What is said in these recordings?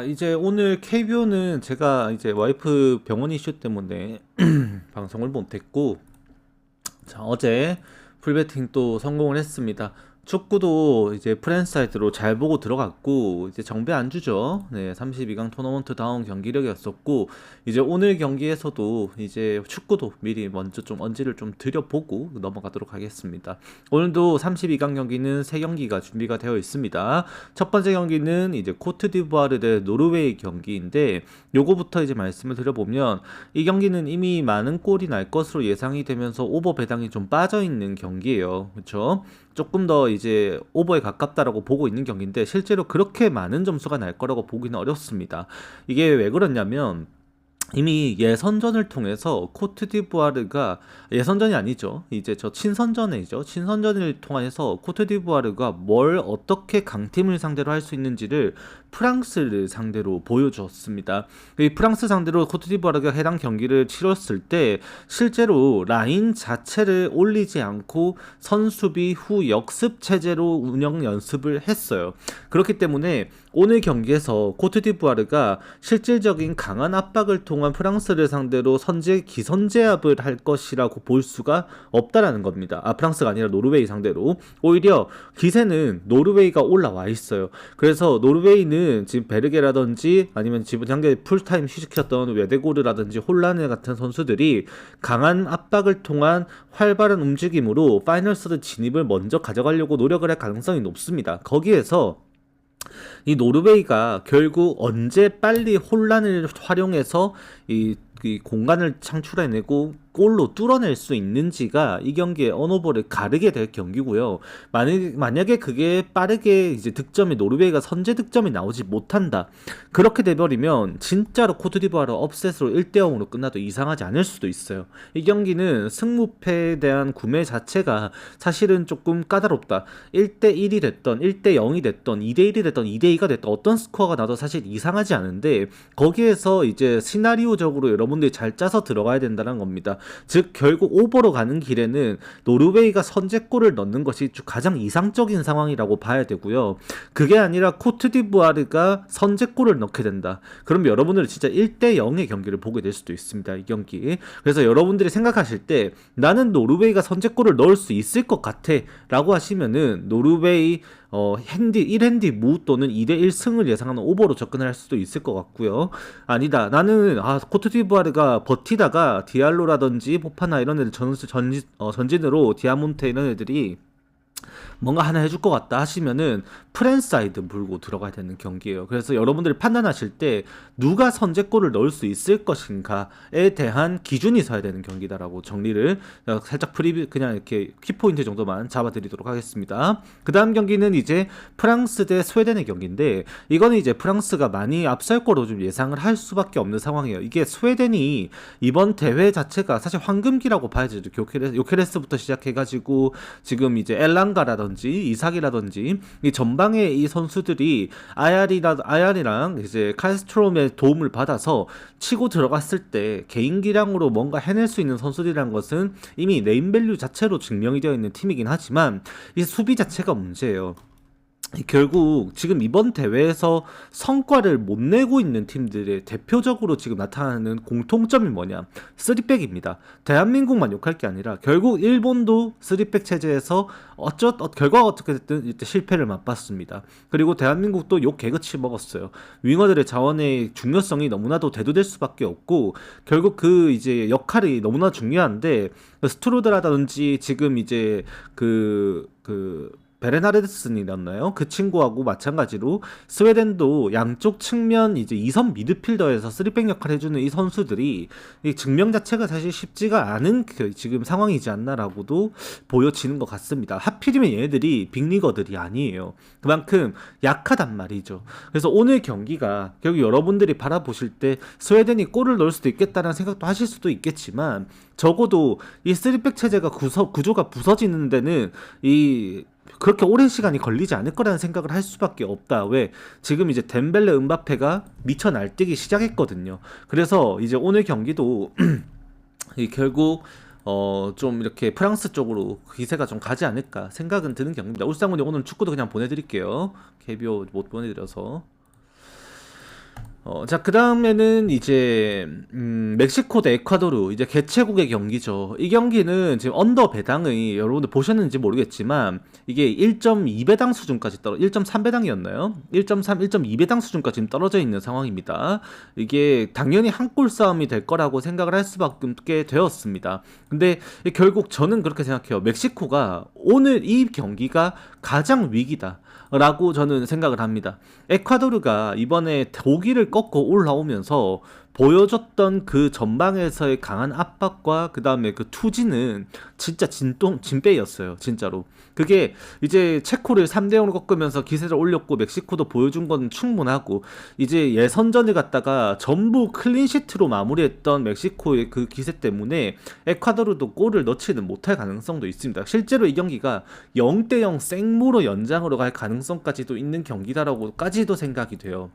이제 오늘 KBO는 제가 이제 와이프 병원 이슈 때문에 방송을 못했고, 자, 어제 풀베팅 또 성공을 했습니다. 축구도 이제 프랜사이드로 잘 보고 들어갔고, 이제 정배 안 주죠. 네, 32강 토너먼트 다운 경기력이었었고, 이제 오늘 경기에서도 이제 축구도 미리 먼저 좀 언지를 좀 들여보고 넘어가도록 하겠습니다. 오늘도 32강 경기는 3경기가 준비가 되어 있습니다. 첫 번째 경기는 이제 코트디부아르 대 노르웨이 경기인데, 요거부터 이제 말씀을 드려보면, 이 경기는 이미 많은 골이 날 것으로 예상이 되면서 오버 배당이 좀 빠져 있는 경기예요. 그렇죠? 조금 더 이제 오버에 가깝다라고 보고 있는 경기인데 실제로 그렇게 많은 점수가 날 거라고 보기는 어렵습니다. 이게 왜 그러냐면 이미 예선전을 통해서 코트디부아르가 예선전이 아니죠. 이제 저 친선전이죠. 친선전을 통해서 코트디부아르가 뭘 어떻게 강팀을 상대로 할 수 있는지를 프랑스를 상대로 보여주었습니다. 이 프랑스 상대로 코트디부아르가 해당 경기를 치렀을 때 실제로 라인 자체를 올리지 않고 선수비 후 역습 체제로 운영 연습을 했어요. 그렇기 때문에 오늘 경기에서 코트디부아르가 실질적인 강한 압박을 통한 프랑스를 상대로 기선제압을 할 것이라고 볼 수가 없다라는 겁니다. 프랑스가 아니라 노르웨이 상대로. 오히려 기세는 노르웨이가 올라와 있어요. 그래서 노르웨이는 지금 베르게라든지 아니면 지금 현재 풀타임 휴식했던 웨데고르라든지 홀란네 같은 선수들이 강한 압박을 통한 활발한 움직임으로 파이널 서드 진입을 먼저 가져가려고 노력을 할 가능성이 높습니다. 거기에서 이 노르웨이가 결국 언제 빨리 혼란을 활용해서 이 공간을 창출해내고 골로 뚫어낼 수 있는지가 이 경기의 언어볼을 가르게 될 경기고요. 만약에 그게 빠르게 이제 득점이 노르웨이가 선제 득점이 나오지 못한다. 그렇게 돼버리면 진짜로 코트디부아르 업셋으로 1대0으로 끝나도 이상하지 않을 수도 있어요. 이 경기는 승무패에 대한 구매 자체가 사실은 조금 까다롭다. 1대1이 됐던 1대0이 됐던 2대1이 됐던 2대2가 됐던 어떤 스코어가 나도 사실 이상하지 않은데 거기에서 이제 시나리오적으로 여러분들이 잘 짜서 들어가야 된다는 겁니다. 즉 결국 오버로 가는 길에는 노르웨이가 선제골을 넣는 것이 가장 이상적인 상황이라고 봐야 되고요. 그게 아니라 코트디부아르가 선제골을 넣게 된다. 그럼 여러분들은 진짜 1대0의 경기를 보게 될 수도 있습니다. 이 경기. 그래서 여러분들이 생각하실 때 나는 노르웨이가 선제골을 넣을 수 있을 것 같아 라고 하시면은 노르웨이 핸디 1핸디 무 또는 2대1 승을 예상하는 오버로 접근할 수도 있을 것 같고요. 아니다. 나는 코트디부아르가 버티다가 디알로라든지 포파나 이런 애들 전진으로 디아몬테 이런 애들이 뭔가 하나 해줄 것 같다 하시면은 프랜사이드 물고 들어가야 되는 경기예요. 그래서 여러분들이 판단하실 때 누가 선제골을 넣을 수 있을 것인가에 대한 기준이 서야 되는 경기다라고 정리를 살짝 그냥 이렇게 키포인트 정도만 잡아드리도록 하겠습니다. 그 다음 경기는 이제 프랑스 대 스웨덴의 경기인데 이거는 이제 프랑스가 많이 앞설 거로 좀 예상을 할 수밖에 없는 상황이에요. 이게 스웨덴이 이번 대회 자체가 사실 황금기라고 봐야죠. 요케레스부터 시작해가지고 지금 이제 엘랑가라든지 이삭이라든지 이 전방에 이 선수들이 아야리랑 이제 칼스트롬의 도움을 받아서 치고 들어갔을 때 개인 기량으로 뭔가 해낼 수 있는 선수들이란 것은 이미 네임밸류 자체로 증명이 되어 있는 팀이긴 하지만 이 수비 자체가 문제예요. 결국 지금 이번 대회에서 성과를 못 내고 있는 팀들의 대표적으로 지금 나타나는 공통점이 뭐냐? 3백입니다. 대한민국만 욕할 게 아니라 결국 일본도 3백 체제에서 결과가 어떻게 됐든 이때 실패를 맛봤습니다. 그리고 대한민국도 욕 개그치 먹었어요. 윙어들의 자원의 중요성이 너무나도 대두될 수밖에 없고 결국 그 이제 역할이 너무나 중요한데 스트로드라든지 지금 이제 베레나르슨이었나요? 그 친구하고 마찬가지로 스웨덴도 양쪽 측면 이제 2선 미드필더에서 3백 역할을 해주는 이 선수들이 이 증명 자체가 사실 쉽지가 않은 지금 상황이지 않나라고도 보여지는 것 같습니다. 하필이면 얘네들이 빅리거들이 아니에요. 그만큼 약하단 말이죠. 그래서 오늘 경기가 결국 여러분들이 바라보실 때 스웨덴이 골을 넣을 수도 있겠다는 생각도 하실 수도 있겠지만 적어도 이 3백 체제가 구조가 부서지는 데는 그렇게 오랜 시간이 걸리지 않을 거라는 생각을 할 수밖에 없다. 왜? 지금 이제 덴벨레 음바페가 미쳐 날뛰기 시작했거든요. 그래서 이제 오늘 경기도 결국 좀 이렇게 프랑스 쪽으로 기세가 좀 가지 않을까 생각은 드는 경기입니다. 울상군이 오늘 축구도 그냥 보내드릴게요. KBO 못 보내드려서. 자, 그 다음에는 이제, 멕시코 대 에콰도르, 이제 개최국의 경기죠. 이 경기는 지금 언더 배당의, 여러분들 보셨는지 모르겠지만, 이게 1.2배당 수준까지 1.3배당이었나요? 1.3, 1.2배당 수준까지 지금 떨어져 있는 상황입니다. 이게 당연히 한 골 싸움이 될 거라고 생각을 할 수밖에 되었습니다. 근데 결국 저는 그렇게 생각해요. 멕시코가 오늘 이 경기가 가장 위기다. 라고 저는 생각을 합니다. 에콰도르가 이번에 독일을 꺾고 올라오면서 보여줬던 그 전방에서의 강한 압박과 그 다음에 그 투지는 진짜 진빼였어요. 진짜로. 그게 이제 체코를 3대0으로 꺾으면서 기세를 올렸고 멕시코도 보여준 건 충분하고 이제 예선전을 갖다가 전부 클린시트로 마무리했던 멕시코의 그 기세 때문에 에콰도르도 골을 넣지는 못할 가능성도 있습니다. 실제로 이 경기가 0대0 생무로 연장으로 갈 가능성까지도 있는 경기다라고까지도 생각이 돼요.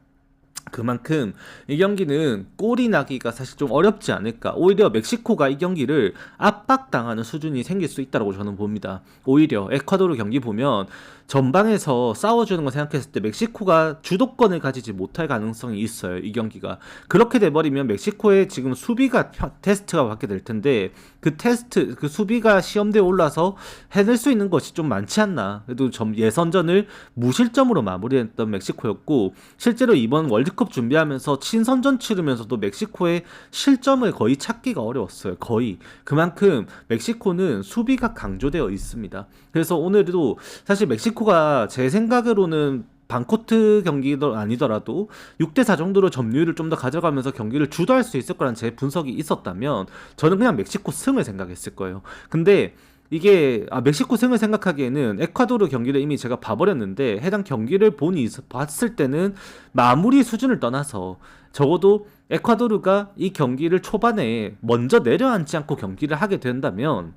그만큼 이 경기는 골이 나기가 사실 좀 어렵지 않을까. 오히려 멕시코가 이 경기를 압박당하는 수준이 생길 수 있다고 저는 봅니다. 오히려 에콰도르 경기 보면 전방에서 싸워주는 거 생각했을 때 멕시코가 주도권을 가지지 못할 가능성이 있어요. 이 경기가. 그렇게 돼버리면 멕시코의 지금 수비가 테스트가 받게 될 텐데 그 테스트, 그 수비가 시험대에 올라서 해낼 수 있는 것이 좀 많지 않나. 그래도 예선전을 무실점으로 마무리했던 멕시코였고 실제로 이번 월드컵 준비하면서 친선전 치르면서도 멕시코의 실점을 거의 찾기가 어려웠어요. 거의. 그만큼 멕시코는 수비가 강조되어 있습니다. 그래서 오늘도 사실 멕시코가 제 생각으로는 반코트 경기도 아니더라도 6대4 정도로 점유율을 좀 더 가져가면서 경기를 주도할 수 있을 거라는 제 분석이 있었다면 저는 그냥 멕시코 승을 생각했을 거예요. 근데 이게 멕시코 승을 생각하기에는 에콰도르 경기를 이미 제가 봐버렸는데 해당 경기를 봤을 때는 마무리 수준을 떠나서 적어도 에콰도르가 이 경기를 초반에 먼저 내려앉지 않고 경기를 하게 된다면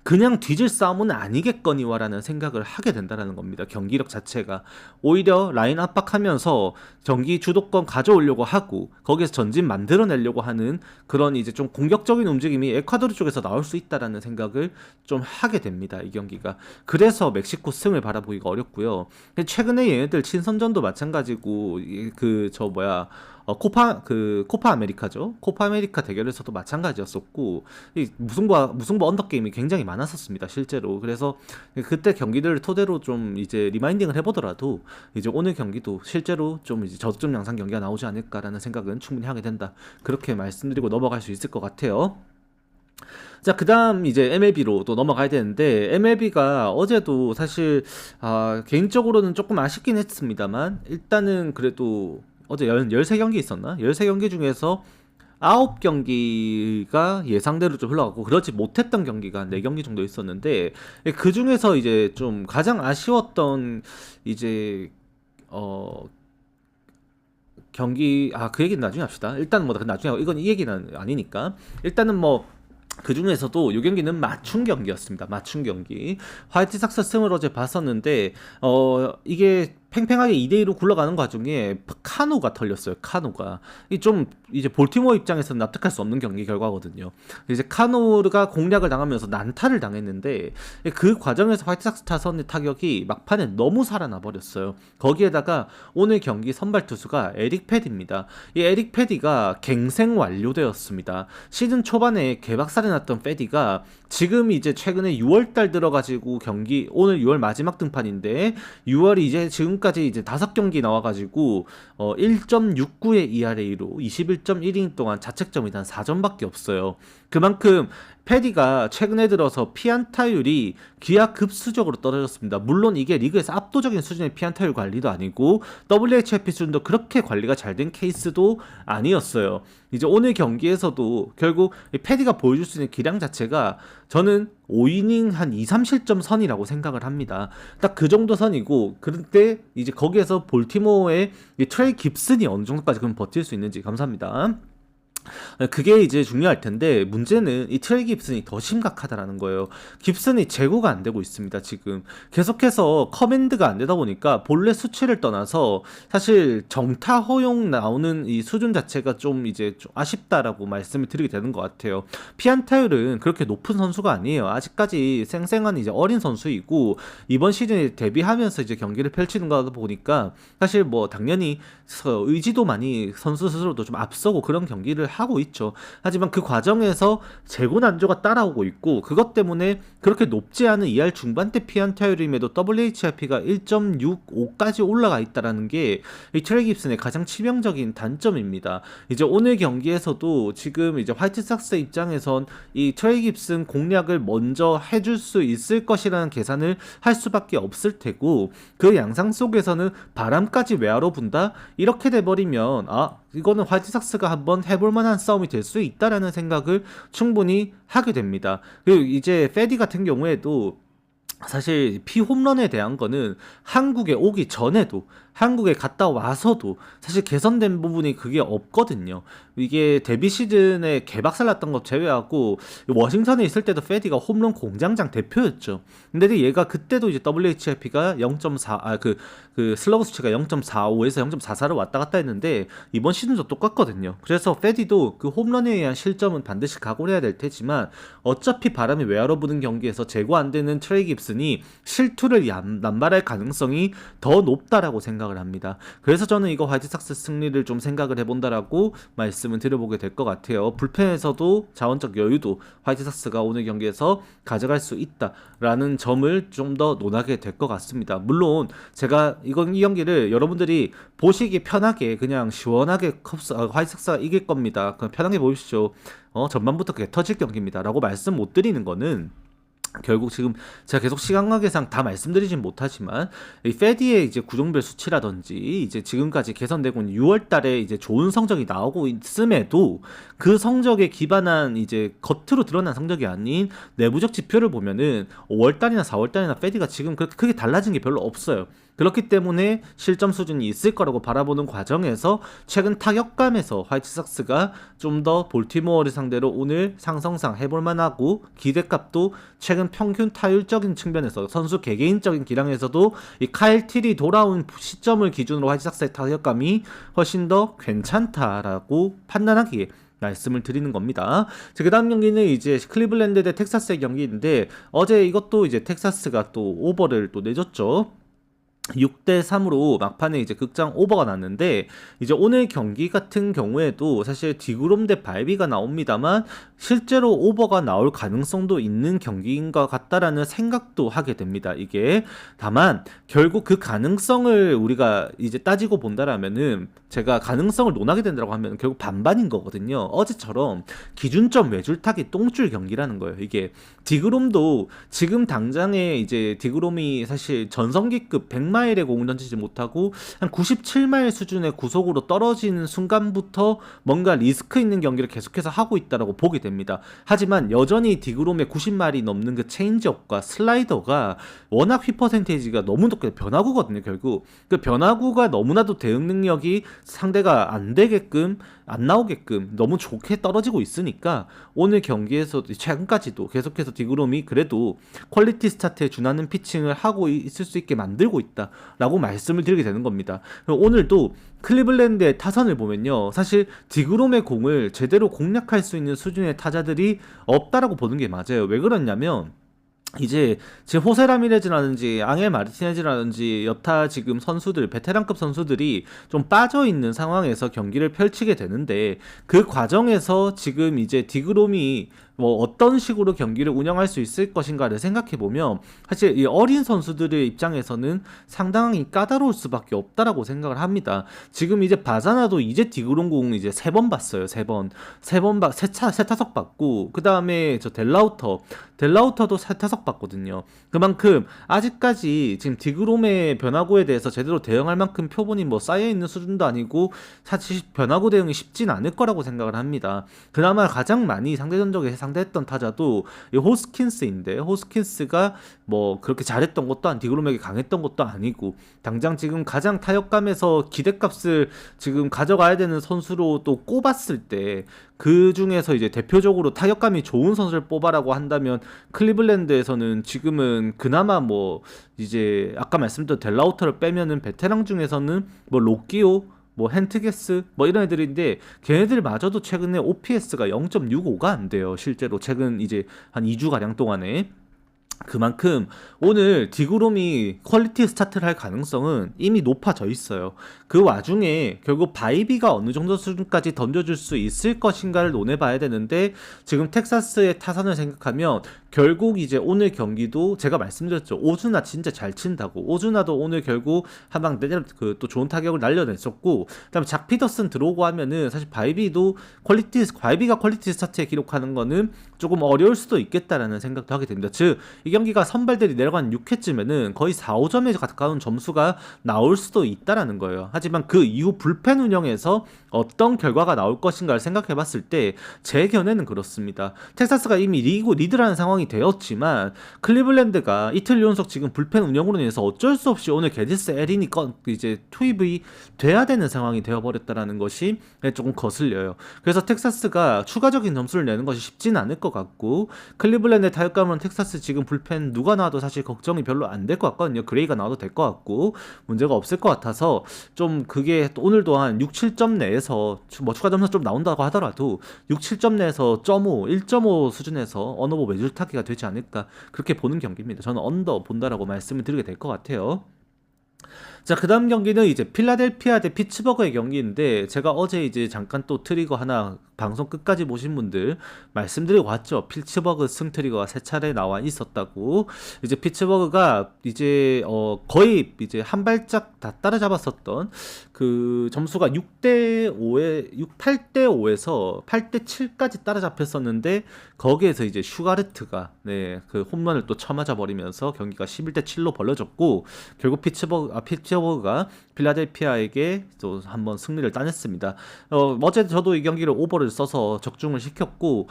그냥 뒤질 싸움은 아니겠거니와라는 생각을 하게 된다는 겁니다. 경기력 자체가 오히려 라인 압박하면서 경기 주도권 가져오려고 하고 거기에서 전진 만들어내려고 하는 그런 이제 좀 공격적인 움직임이 에콰도르 쪽에서 나올 수 있다라는 생각을 좀 하게 됩니다. 이 경기가. 그래서 멕시코 승을 바라보기가 어렵고요. 최근에 얘네들 친선전도 마찬가지고 코파 아메리카죠. 코파 아메리카 대결에서도 마찬가지였었고 무승부 언더 게임이 굉장히 많았었습니다. 실제로. 그래서 그때 경기들을 토대로 좀 이제 리마인딩을 해보더라도 이제 오늘 경기도 실제로 좀 이제 저점 양상 경기가 나오지 않을까라는 생각은 충분히 하게 된다. 그렇게 말씀드리고 넘어갈 수 있을 것 같아요. 자, 그 다음 이제 MLB로 또 넘어가야 되는데, MLB가 어제도 사실, 개인적으로는 조금 아쉽긴 했습니다만, 일단은 그래도 어제 13경기 있었나? 13경기 중에서 9경기가 예상대로 좀 흘러갔고, 그러지 못했던 경기가 4경기 정도 있었는데, 그 중에서 이제 좀 가장 아쉬웠던, 이제, 경기, 그 얘기는 나중에 합시다. 일단 뭐, 나중에, 이건 이 얘기는 아니니까. 일단은 뭐, 그 중에서도 이 경기는 맞춤 경기였습니다. 맞춤 경기. 화이트삭스 승을 어제 봤었는데, 이게 팽팽하게 2대2로 굴러가는 과정에 카노가 털렸어요. 카노가. 이 좀 이제 볼티모어 입장에서는 납득할 수 없는 경기 결과거든요. 이제 카노가 공략을 당하면서 난타를 당했는데 그 과정에서 화이트삭스 타선의 타격이 막판에 너무 살아나 버렸어요. 거기에다가 오늘 경기 선발 투수가 에릭 패디입니다. 이 에릭 패디가 갱생 완료되었습니다. 시즌 초반에 개박살이 났던 패디가 지금 이제 최근에 6월달 들어가지고 경기 오늘 6월 마지막 등판인데 6월이 이제 지금까지 이제 5경기 나와가지고 1.69의 ERA로 21.1이닝 동안 자책점이 단 4점밖에 없어요. 그만큼 패디가 최근에 들어서 피안타율이 기하급수적으로 떨어졌습니다. 물론 이게 리그에서 압도적인 수준의 피안타율 관리도 아니고 WHIP 수준도 그렇게 관리가 잘 된 케이스도 아니었어요. 이제 오늘 경기에서도 결국 패디가 보여줄 수 있는 기량 자체가 저는 5이닝 한 2, 3실점 선이라고 생각을 합니다. 딱 그 정도 선이고 그런데 이제 거기에서 볼티모어의 트레이 깁슨이 어느 정도까지 그럼 버틸 수 있는지 감사합니다. 그게 이제 중요할 텐데 문제는 이 트레이 깁슨이 더 심각하다라는 거예요. 깁슨이 제고가 안 되고 있습니다. 지금 계속해서 커맨드가 안 되다 보니까 본래 수치를 떠나서 사실 정타 허용 나오는 이 수준 자체가 좀 이제 좀 아쉽다라고 말씀을 드리게 되는 것 같아요. 피안타율은 그렇게 높은 선수가 아니에요. 아직까지 생생한 이제 어린 선수이고 이번 시즌에 데뷔하면서 이제 경기를 펼치는 거다 보니까 사실 뭐 당연히 의지도 많이 선수 스스로도 좀 앞서고 그런 경기를 하고 있죠. 하지만 그 과정에서 재고 난조가 따라오고 있고 그것 때문에 그렇게 높지 않은 2할 중반대 피안타율임에도 WHIP가 1.65까지 올라가 있다라는 게 이 트레이 깁슨의 가장 치명적인 단점입니다. 이제 오늘 경기에서도 지금 이제 화이트삭스 입장에선 이 트레이 깁슨 공략을 먼저 해줄 수 있을 것이라는 계산을 할 수밖에 없을 테고 그 양상 속에서는 바람까지 외야로 분다? 이렇게 돼버리면 이거는 화이트삭스가 한번 해볼 만한 싸움이 될 수 있다라는 생각을 충분히 하게 됩니다. 그리고 이제 페디 같은 경우에도 사실 피홈런에 대한 거는 한국에 오기 전에도 한국에 갔다 와서도 사실 개선된 부분이 그게 없거든요. 이게 데뷔 시즌에 개박살 났던 거 제외하고 워싱턴에 있을 때도 페디가 홈런 공장장 대표였죠. 근데 얘가 그때도 이제 WHIP가 0.4 그 슬러그 수치가 0.45에서 0.44로 왔다 갔다 했는데 이번 시즌도 똑같거든요. 그래서 페디도 그 홈런에 의한 실점은 반드시 각오를 해야 될 테지만 어차피 바람이 외야로 부는 경기에서 제거 안 되는 트레이 깁슨이 실투를 남발할 가능성이 더 높다라고 생각을 합니다. 그래서 저는 이거 화이트삭스 승리를 좀 생각을 해본다라고 말씀을 드려보게 될 것 같아요. 불펜에서도 자원적 여유도 화이트삭스가 오늘 경기에서 가져갈 수 있다라는 점을 좀 더 논하게 될 것 같습니다. 물론 제가 이 경기를 여러분들이 보시기 편하게 그냥 시원하게 화이트삭스가 이길 겁니다. 그냥 편하게 보십시오. 전반부터 그게 터질 경기입니다. 라고 말씀 못 드리는 거는 결국 지금 제가 계속 시간관계상 다 말씀드리진 못하지만 이 페디의 이제 구종별 수치라든지 이제 지금까지 개선되고 있는 6월 달에 이제 좋은 성적이 나오고 있음에도 그 성적에 기반한 이제 겉으로 드러난 성적이 아닌 내부적 지표를 보면은 5월 달이나 4월 달이나 페디가 지금 그렇게 크게 달라진 게 별로 없어요. 그렇기 때문에 실점 수준이 있을 거라고 바라보는 과정에서 최근 타격감에서 화이트삭스가 좀 더 볼티모어를 상대로 오늘 상성상 해볼 만하고 기대값도 최근 평균 타율적인 측면에서 선수 개개인적인 기량에서도 이 카일 틸이 돌아온 시점을 기준으로 화이트삭스의 타격감이 훨씬 더 괜찮다라고 판단하기에 말씀을 드리는 겁니다. 그 다음 경기는 이제 클리블랜드 대 텍사스의 경기인데 어제 이것도 이제 텍사스가 또 오버를 또 내줬죠. 6대3으로 막판에 이제 극장 오버가 났는데 이제 오늘 경기 같은 경우에도 사실 디그롬 대 발비가 나옵니다만 실제로 오버가 나올 가능성도 있는 경기인 것 같다라는 생각도 하게 됩니다. 이게 다만 결국 그 가능성을 우리가 이제 따지고 본다라면은 제가 가능성을 논하게 된다고 하면 결국 반반인 거거든요. 어제처럼 기준점 외줄타기 똥줄 경기라는 거예요. 이게 디그롬도 지금 당장에 이제 디그롬이 사실 전성기급 100마일의 공을 던지지 못하고 한 97마일 수준의 구속으로 떨어지는 순간부터 뭔가 리스크 있는 경기를 계속해서 하고 있다라고 보게 됩니다. 하지만 여전히 디그롬의 90마일이 넘는 그 체인지업과 슬라이더가 워낙 휘 퍼센테이지가 너무 높게 변화구거든요. 결국 그 변화구가 너무나도 대응 능력이 상대가 안 되게끔 안 나오게끔 너무 좋게 떨어지고 있으니까 오늘 경기에서도 최근까지도 계속해서 디그롬이 그래도 퀄리티 스타트에 준하는 피칭을 하고 있을 수 있게 만들고 있다라고 말씀을 드리게 되는 겁니다. 오늘도 클리블랜드의 타선을 보면요, 사실 디그롬의 공을 제대로 공략할 수 있는 수준의 타자들이 없다라고 보는 게 맞아요. 왜 그러냐면 이제 제 호세 라미레즈라든지 앙헬 마르티네즈라든지 여타 지금 선수들 베테랑급 선수들이 좀 빠져있는 상황에서 경기를 펼치게 되는데 그 과정에서 지금 이제 디그롬이 뭐 어떤 식으로 경기를 운영할 수 있을 것인가를 생각해보면 사실 이 어린 선수들의 입장에서는 상당히 까다로울 수밖에 없다라고 생각을 합니다. 지금 이제 바자나도 이제 디그롬 공 이제 3번 봤어요. 세 타석 봤고 그 다음에 저 델라우터도 3타석 봤거든요. 그만큼 아직까지 지금 디그롬의 변화구에 대해서 제대로 대응할 만큼 표본이 뭐 쌓여있는 수준도 아니고 사실 변화구 대응이 쉽진 않을 거라고 생각을 합니다. 그나마 가장 많이 상대 전적에 상대했던 타자도 이 호스킨스인데, 호스킨스가 뭐 그렇게 잘했던 것도 디그롬에게 강했던 것도 아니고, 당장 지금 가장 타격감에서 기대값을 지금 가져가야 되는 선수로 또 꼽았을 때 그 중에서 이제 대표적으로 타격감이 좋은 선수를 뽑아라고 한다면 클리블랜드에서는 지금은 그나마 뭐 이제 아까 말씀드린 델라우터를 빼면은 베테랑 중에서는 뭐 로키오, 뭐 헨트게스 뭐 이런 애들인데, 걔네들마저도 최근에 OPS가 0.65가 안 돼요. 실제로 최근 이제 한 2주 가량 동안에. 그만큼 오늘 디그롬이 퀄리티 스타트를 할 가능성은 이미 높아져 있어요. 그 와중에 결국 바이비가 어느 정도 수준까지 던져줄 수 있을 것인가를 논해봐야 되는데, 지금 텍사스의 타선을 생각하면 결국 이제 오늘 경기도 제가 말씀드렸죠. 오즈나 진짜 잘 친다고. 오즈나도 오늘 결국 한방 또 좋은 타격을 날려냈었고, 그다음에 작 피터슨 들어오고 하면은 사실 바이비가 퀄리티 스타트에 기록하는 거는 조금 어려울 수도 있겠다라는 생각도 하게 됩니다. 즉 이 경기가 선발들이 내려간 6회쯤에는 거의 4, 5점에 가까운 점수가 나올 수도 있다라는 거예요. 하지만 그 이후 불펜 운영에서 어떤 결과가 나올 것인가를 생각해 봤을 때 제 견해는 그렇습니다. 텍사스가 이미 리드라는 상황이 되었지만 클리블랜드가 이틀 연속 지금 불펜 운영으로 인해서 어쩔 수 없이 오늘 게디스 에린이 이제 투입이 돼야 되는 상황이 되어버렸다라는 것이 조금 거슬려요. 그래서 텍사스가 추가적인 점수를 내는 것이 쉽지는 않을 것 같고, 클리블랜드의 타격감은 텍사스 지금 불펜 누가 나와도 사실 걱정이 별로 안 될 것 같거든요. 그레이가 나와도 될 것 같고 문제가 없을 것 같아서 좀 그게 오늘도 한 6, 7점 내에서 뭐 추가 점수 좀 나온다고 하더라도 6, 7점 내에서 1.5 수준에서 언어버 매줄타기가 되지 않을까, 그렇게 보는 경기입니다. 저는 언더 본다라고 말씀을 드리게 될 것 같아요. 자, 그 다음 경기는 이제 필라델피아 대 피츠버그의 경기인데, 제가 어제 이제 잠깐 또 트리거 하나 방송 끝까지 보신 분들 말씀드리고 왔죠. 피츠버그 승 트리거가 3차례 나와 있었다고. 이제 피츠버그가 이제 거의 이제 한 발짝 다 따라잡았었던 그 점수가 8대5에서 8대7까지 따라잡혔었는데, 거기에서 이제 슈가르트가 그 홈런을 또 쳐맞아 버리면서 경기가 11대7로 벌어졌고, 결국 피츠버그가 필라델피아에게 또 한번 승리를 따냈습니다. 어제 저도 이 경기를 오버를 써서 적중을 시켰고,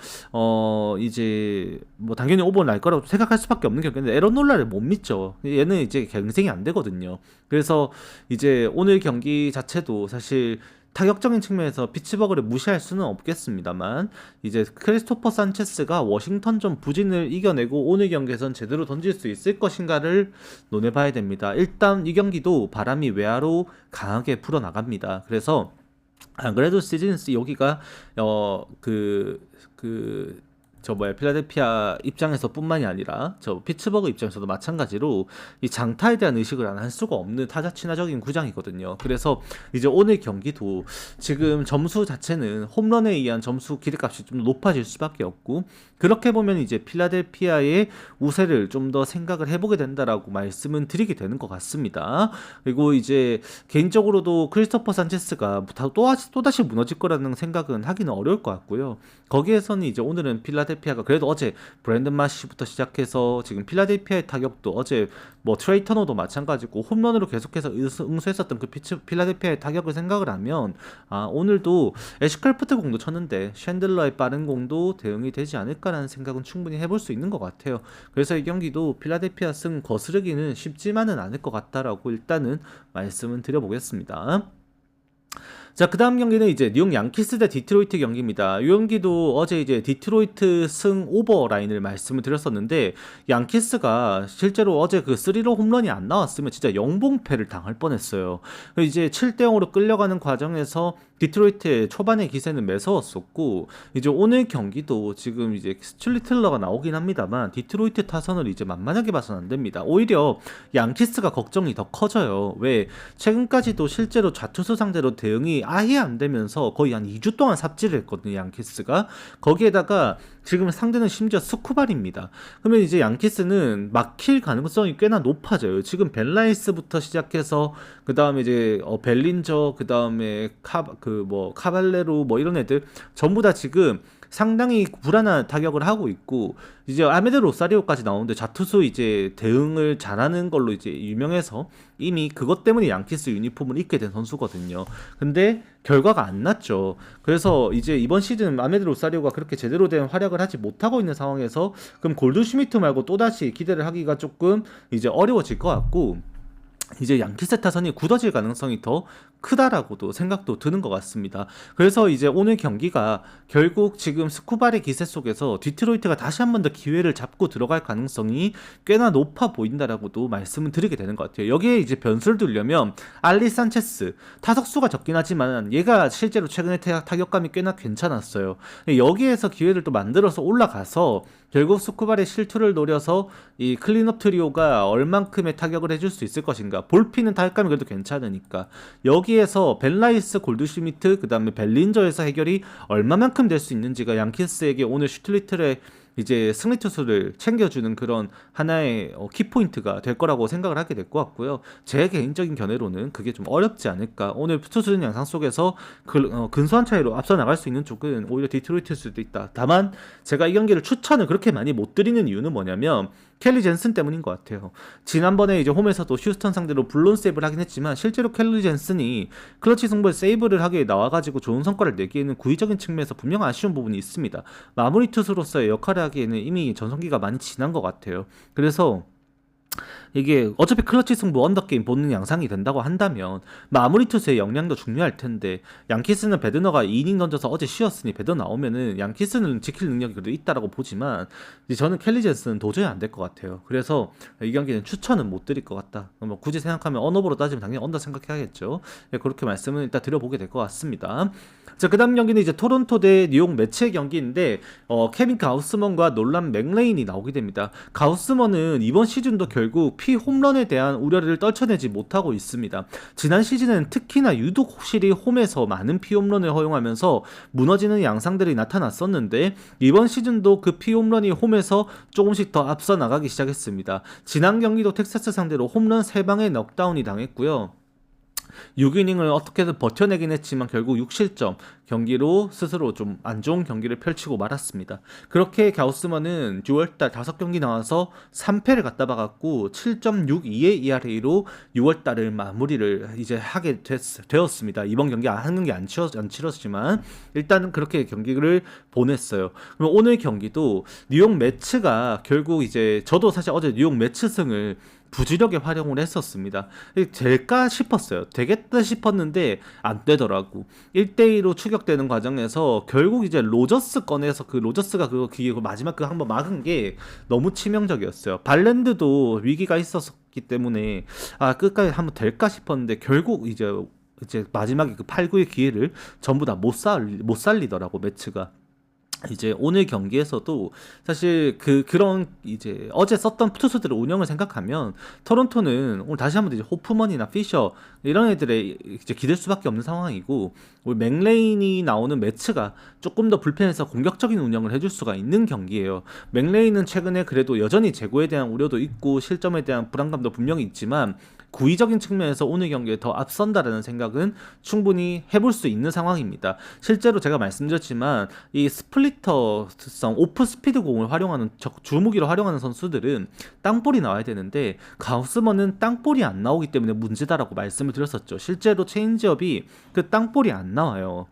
이제 뭐 당연히 오버는 날 거라고 생각할 수밖에 없는 경기인데, 에런 놀라를 못 믿죠. 얘는 이제 경쟁이 안 되거든요. 그래서 이제 오늘 경기 자체도 사실 타격적인 측면에서 피츠버그를 무시할 수는 없겠습니다만, 이제 크리스토퍼 산체스가 워싱턴전 부진을 이겨내고 오늘 경기에선 제대로 던질 수 있을 것인가를 논해봐야 됩니다. 일단 이 경기도 바람이 외야로 강하게 불어나갑니다. 그래서 안 그래도 시즌스 여기가 필라델피아 입장에서 뿐만이 아니라 저 피츠버그 입장에서도 마찬가지로 이 장타에 대한 의식을 안 할 수가 없는 타자 친화적인 구장이거든요. 그래서 이제 오늘 경기도 지금 점수 자체는 홈런에 의한 점수 기대값이 좀 높아질 수밖에 없고, 그렇게 보면 이제 필라델피아의 우세를 좀 더 생각을 해보게 된다라고 말씀은 드리게 되는 것 같습니다. 그리고 이제 개인적으로도 크리스토퍼 산체스가 또다시 무너질 거라는 생각은 하기는 어려울 것 같고요. 거기에서는 이제 오늘은 필라델피아가 그래도 어제 브랜든 마시부터 시작해서 지금 필라델피아의 타격도 어제 뭐 트레이 터너도 마찬가지고 홈런으로 계속해서 응수했었던 그 필라델피아의 타격을 생각을 하면, 오늘도 애쉬크래프트 공도 쳤는데 쉔들러의 빠른 공도 대응이 되지 않을까라는 생각은 충분히 해볼 수 있는 것 같아요. 그래서 이 경기도 필라델피아 승 거스르기는 쉽지만은 않을 것 같다라고 일단은 말씀은 드려보겠습니다. 자, 그 다음 경기는 이제 뉴욕 양키스 대 디트로이트 경기입니다. 이 경기도 어제 이제 디트로이트 승 오버 라인을 말씀을 드렸었는데, 양키스가 실제로 어제 그 3로 홈런이 안 나왔으면 진짜 영봉패를 당할 뻔했어요. 이제 7대0으로 끌려가는 과정에서 디트로이트의 초반의 기세는 매서웠었고, 이제 오늘 경기도 지금 이제 스틸리틀러가 나오긴 합니다만 디트로이트 타선을 이제 만만하게 봐서는 안 됩니다. 오히려 양키스가 걱정이 더 커져요. 왜? 최근까지도 실제로 좌투수 상대로 대응이 아예 안 되면서 거의 한 2주 동안 삽질을 했거든요, 양키스가. 거기에다가 지금 상대는 심지어 스쿠발입니다. 그러면 이제 양키스는 막힐 가능성이 꽤나 높아져요. 지금 벤라이스부터 시작해서 그 다음에 이제 벨린저, 그 다음에 카발레로 뭐 이런 애들 전부 다 지금 상당히 불안한 타격을 하고 있고 이제 아메드 로사리오까지 나오는데 좌투수 이제 대응을 잘하는 걸로 이제 유명해서 이미 그것 때문에 양키스 유니폼을 입게 된 선수거든요. 근데 결과가 안 났죠. 그래서 이제 이번 시즌 아메드 로사리오가 그렇게 제대로 된 활약을 하지 못하고 있는 상황에서 그럼 골드슈미트 말고 또다시 기대를 하기가 조금 이제 어려워질 것 같고 이제 양키스 타선이 굳어질 가능성이 더 크다라고도 생각도 드는 것 같습니다. 그래서 이제 오늘 경기가 결국 지금 스쿠발의 기세 속에서 디트로이트가 다시 한 번 더 기회를 잡고 들어갈 가능성이 꽤나 높아 보인다라고도 말씀을 드리게 되는 것 같아요. 여기에 이제 변수를 두려면 알리 산체스 타석수가 적긴 하지만 얘가 실제로 최근에 타격감이 꽤나 괜찮았어요. 여기에서 기회를 또 만들어서 올라가서 결국 스쿠발의 실투를 노려서 이 클린업 트리오가 얼만큼의 타격을 해줄 수 있을 것인가. 볼피는 타격감이 그래도 괜찮으니까 여기에서 벤라이스, 골드슈미트, 그 다음에 벨린저에서 해결이 얼마만큼 될 수 있는지가 양키스에게 오늘 슈틸리틀의 이제 승리 투수를 챙겨주는 그런 하나의 키포인트가 될 거라고 생각을 하게 될 것 같고요. 제 개인적인 견해로는 그게 좀 어렵지 않을까. 오늘 투수진 양상 속에서 근소한 차이로 앞서 나갈 수 있는 쪽은 오히려 디트로이트일 수도 있다. 다만 제가 이 경기를 추천을 그렇게 많이 못 드리는 이유는 뭐냐면 켈리 젠슨 때문인 것 같아요. 지난번에 이제 홈에서도 휴스턴 상대로 블론 세이브를 하긴 했지만 실제로 켈리 젠슨이 클러치 승부에 세이브를 하게 나와가지고 좋은 성과를 내기에는 구위적인 측면에서 분명 아쉬운 부분이 있습니다. 마무리 투수로서의 역할을 하기에는 이미 전성기가 많이 지난 것 같아요. 그래서 이게 어차피 클러치 승부 언더게임 보는 양상이 된다고 한다면 마무리 투수의 역량도 중요할 텐데 양키스는 베드너가 2이닝 던져서 어제 쉬었으니 베드너 나오면은 양키스는 지킬 능력이 그래도 있다라고 보지만 이제 저는 켈리 젠스는 도저히 안 될 것 같아요. 그래서 이 경기는 추천은 못 드릴 것 같다. 뭐 굳이 생각하면 언어보로 따지면 당연히 언더 생각해야겠죠. 네, 그렇게 말씀을 일단 드려보게 될 것 같습니다. 자, 그 다음 경기는 이제 토론토 대 뉴욕 매치의 경기인데 케빈 가우스먼과 놀란 맥레인이 나오게 됩니다. 가우스먼은 이번 시즌도 결국 피 홈런에 대한 우려를 떨쳐내지 못하고 있습니다. 지난 시즌은 특히나 유독 확실히 홈에서 많은 피 홈런을 허용하면서 무너지는 양상들이 나타났었는데 이번 시즌도 그 피 홈런이 홈에서 조금씩 더 앞서 나가기 시작했습니다. 지난 경기도 텍사스 상대로 홈런 3방에 넉다운이 당했고요. 6이닝을 어떻게든 버텨내긴 했지만 결국 6실점 경기로 스스로 좀 안 좋은 경기를 펼치고 말았습니다. 그렇게 가우스먼은 6월달 5경기 나와서 3패를 갖다 박았고 7.62의 ERA로 6월달을 마무리를 이제 하게 되었습니다. 이번 경기 한 경기 안 치렀지만 일단은 그렇게 경기를 보냈어요. 그럼 오늘 경기도 뉴욕 매츠가 결국 이제 저도 사실 어제 뉴욕 매츠승을 부지력에 활용을 했었습니다. 될까 싶었어요. 되겠다 싶었는데 안 되더라고. 1대2로 추격되는 과정에서 결국 이제 로저스 꺼내서 그 로저스가 그거 마지막 그 한번 막은 게 너무 치명적이었어요. 발랜드도 위기가 있었기 때문에 끝까지 한번 될까 싶었는데 결국 이제 마지막에 그 8, 9의 기회를 전부 다 못 살리더라고 매츠가. 이제 오늘 경기에서도 사실 그런 이제 어제 썼던 투수들의 운영을 생각하면 토론토는 오늘 다시 한번 이제 호프먼이나 피셔 이런 애들의 이제 기댈 수밖에 없는 상황이고 우리 맥레인이 나오는 매치가 조금 더 불펜에서 공격적인 운영을 해줄 수가 있는 경기예요. 맥레인은 최근에 그래도 여전히 재고에 대한 우려도 있고 실점에 대한 불안감도 분명히 있지만 구위적인 측면에서 오늘 경기에 더 앞선다라는 생각은 충분히 해볼 수 있는 상황입니다. 실제로 제가 말씀드렸지만 이 스플리터성 오프 스피드 공을 활용하는 주무기로 활용하는 선수들은 땅볼이 나와야 되는데 가우스먼은 땅볼이 안 나오기 때문에 문제다라고 말씀을 드렸었죠. 실제로 체인지업이 그 땅볼이 안 나와요.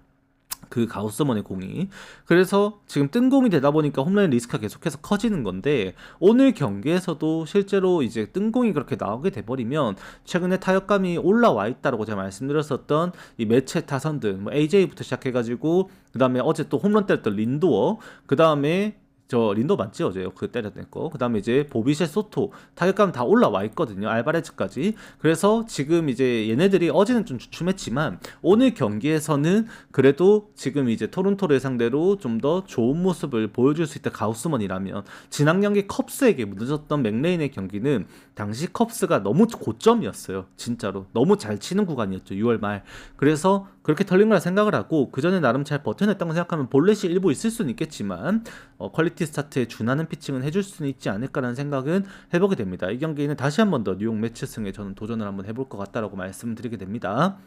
그 가우스먼의 공이. 그래서 지금 뜬 공이 되다 보니까 홈런 리스크가 계속해서 커지는 건데 오늘 경기에서도 실제로 이제 뜬 공이 그렇게 나오게 돼버리면 최근에 타격감이 올라와 있다라고 제가 말씀드렸었던 이 매체 타선들 뭐 AJ부터 시작해가지고 그 다음에 어제 또 홈런 때렸던 린도어 그 다음에 저 린도 맞지 어제 그 때렸던 거. 그다음에 이제 보비셰 소토 타격감 다 올라와 있거든요. 알바레즈까지. 그래서 지금 이제 얘네들이 어제는 좀 주춤했지만 오늘 경기에서는 그래도 지금 이제 토론토를 상대로 좀 더 좋은 모습을 보여줄 수 있다. 가우스먼이라면 지난 경기 컵스에게 무너졌던 맥레인의 경기는 당시 컵스가 너무 고점이었어요. 진짜로 너무 잘 치는 구간이었죠. 6월 말. 그래서 그렇게 털린 거라 생각을 하고 그 전에 나름 잘 버텨냈다고 생각하면 볼넷이 일부 있을 수는 있겠지만 퀄리티 스타트에 준하는 피칭은 해줄 수는 있지 않을까라는 생각은 해보게 됩니다. 이 경기는 다시 한 번 더 뉴욕 매치승에 저는 도전을 한번 해볼 것 같다라고 말씀드리게 됩니다.